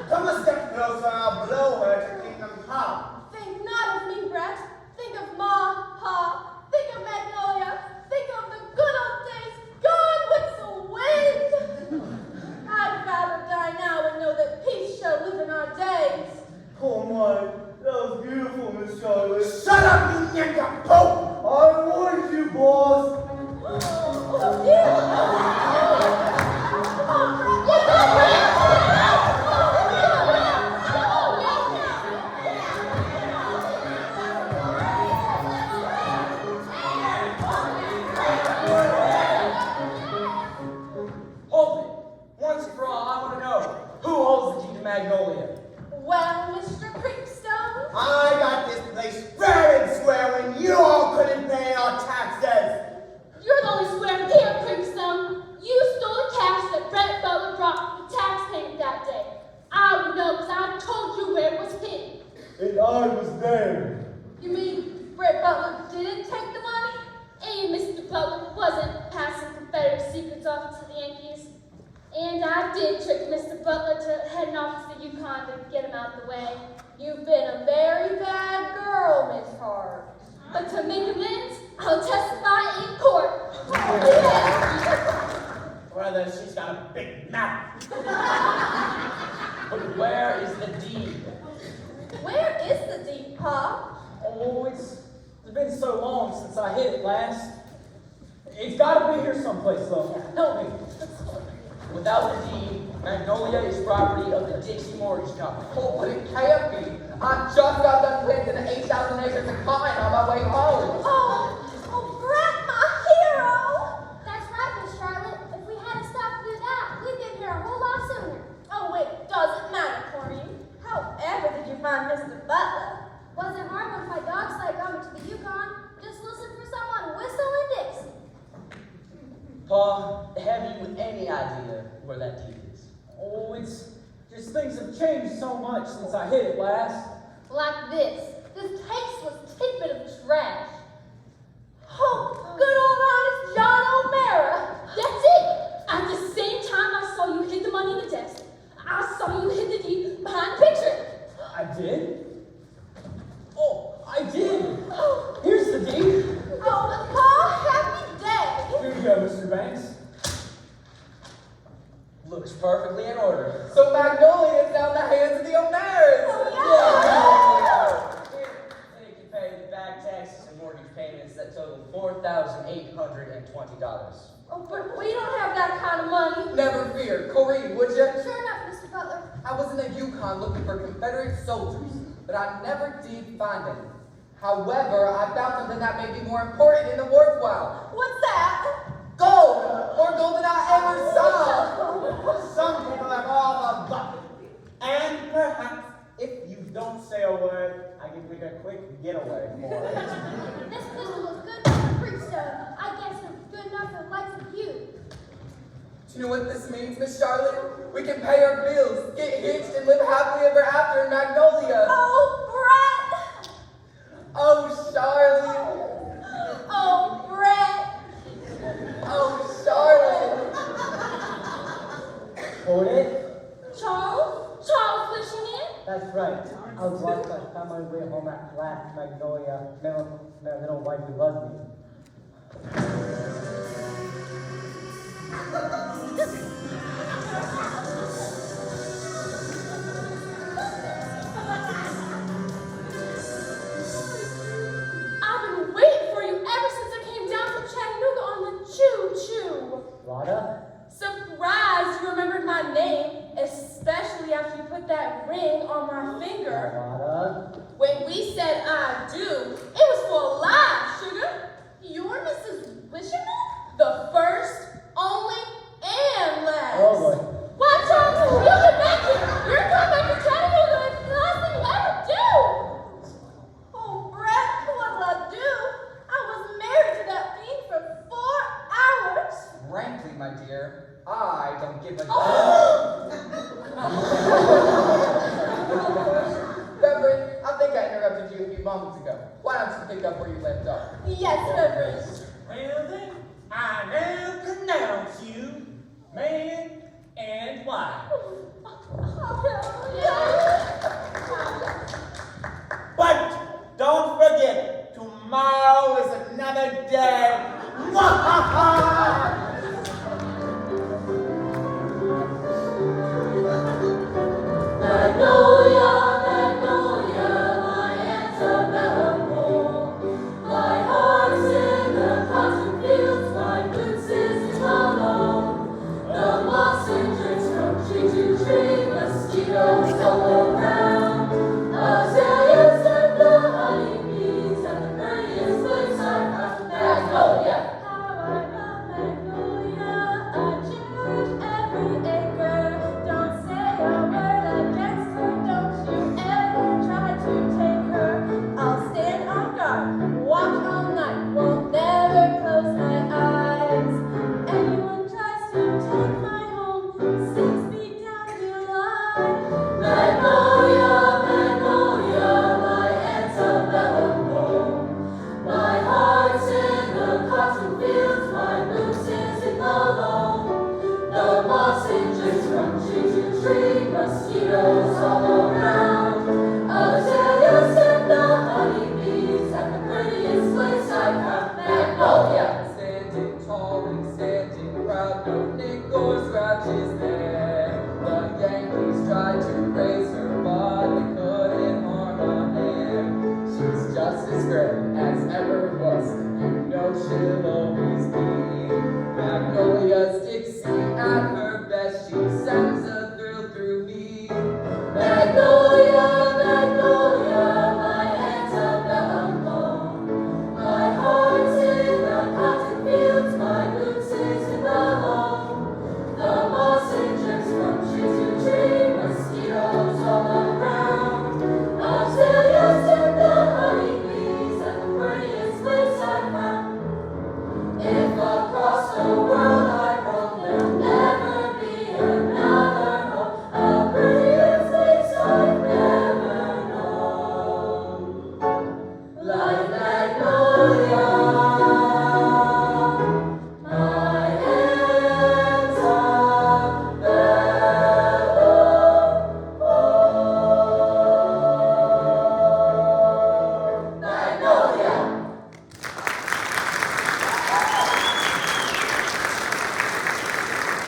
Come a step closer, I'll blow her to kingdom come. Think not of me, Bret. Think of Ma, Pa. Think of Magnolia. Think of the good old days gone with the wind. I'd rather die now and know that peace shall live in our days. Oh my, that was beautiful, Miss Charlotte. Shut up, you nincompoop! I warned you, boss. Oh, dear. Hold it. Once for all, I want to know, who holds the key to Magnolia? Well, Mr. Creepstone, I got this place fair and square when you all couldn't pay your taxes. You're the only square here, Creepstone. You stole the cash that Bret Butler brought from the tax payment that day. I would know because I told you where it was hidden. And I was there. You mean Bret Butler didn't take the money? And Mr. Butler wasn't passing Confederate secrets off to the Yankees? And I did trick Mr. Butler to heading off to the Yukon to get him out of the way. you've been a very bad girl, Miss Hart. But to make amends, I'll testify in court. Brother, she's got a big mouth. But where is the deed? Where is the deed, Pa? Oh, it's been so long since I hit it last. It's got to be here someplace, though. Help me. Without the deed, Magnolia is property of the Dixie Mortgage Company. Oh, but it can't be. I just got done planting 8,000 acres of pine on my way home. Oh, Bret, my hero! That's right, Miss Charlotte. If we hadn't stopped to do that, we'd been here a whole lot sooner. Oh, it doesn't matter for you. However did you find Mr. Butler? Was it hard when my dog Slyke got me to the Yukon? any idea where that deed is? Oh, it's just things have changed so much since I hit it last. Like this tasteless tidbit of trash. Oh, good old honest John O'Mara. That's it. At the same time I saw you hid the money in the desk, I saw you hid the deed behind the picture. I did? Oh, I did. Here's the deed. Oh, Paul, happy day. Here you go, Mr. Banks. Looks perfectly in order. So Magnolia is now in the hands of the O'Maras. And you can pay the back taxes and mortgage payments that total $4,820. Oh, but we don't have that kind of money. Never fear. Corrine, would you? Sure enough, Mr. Butler. I was in the Yukon looking for Confederate soldiers, but I never did find any. However, I found something that may be more important and worthwhile. What's that? Gold! More gold than I ever saw! Some people have all the bucket. And perhaps, if you don't say a word, I can take a quick getaway for it. This pistol was good enough for Creepstone. I guess it's good enough for the likes of you. Do you know what this means, Miss Charlotte? We can pay our bills, get hitched, and live happily ever after in Magnolia. Oh, Bret! Oh, Charlotte! Oh, Bret! Oh, Charlotte! Hold it. Charles Wishyman? That's right. I was lost. I found my way home at last, Magnolia, my little wife who loves me. I've been waiting for you ever since I came down from Chattanooga on the choo-choo. Lotta? Surprised you remembered my name, especially after you put that ring on my finger. Lotta? When we said I do, it was for a lie, sugar. You're Mrs. Wishyman? The first, only, and last. Oh boy. Why, Charles, you'll get back here. You're going back to Chattanooga. It's the last thing you ever do. Oh, Bret, what did I do? I was married to that fiend for 4 hours. Frankly, my dear, I don't give a Reverend, I think I interrupted you a few moments ago. Why don't you pick up where you left off? Yes, Reverend. Well then, I now pronounce you man and wife. But don't forget, tomorrow is another day.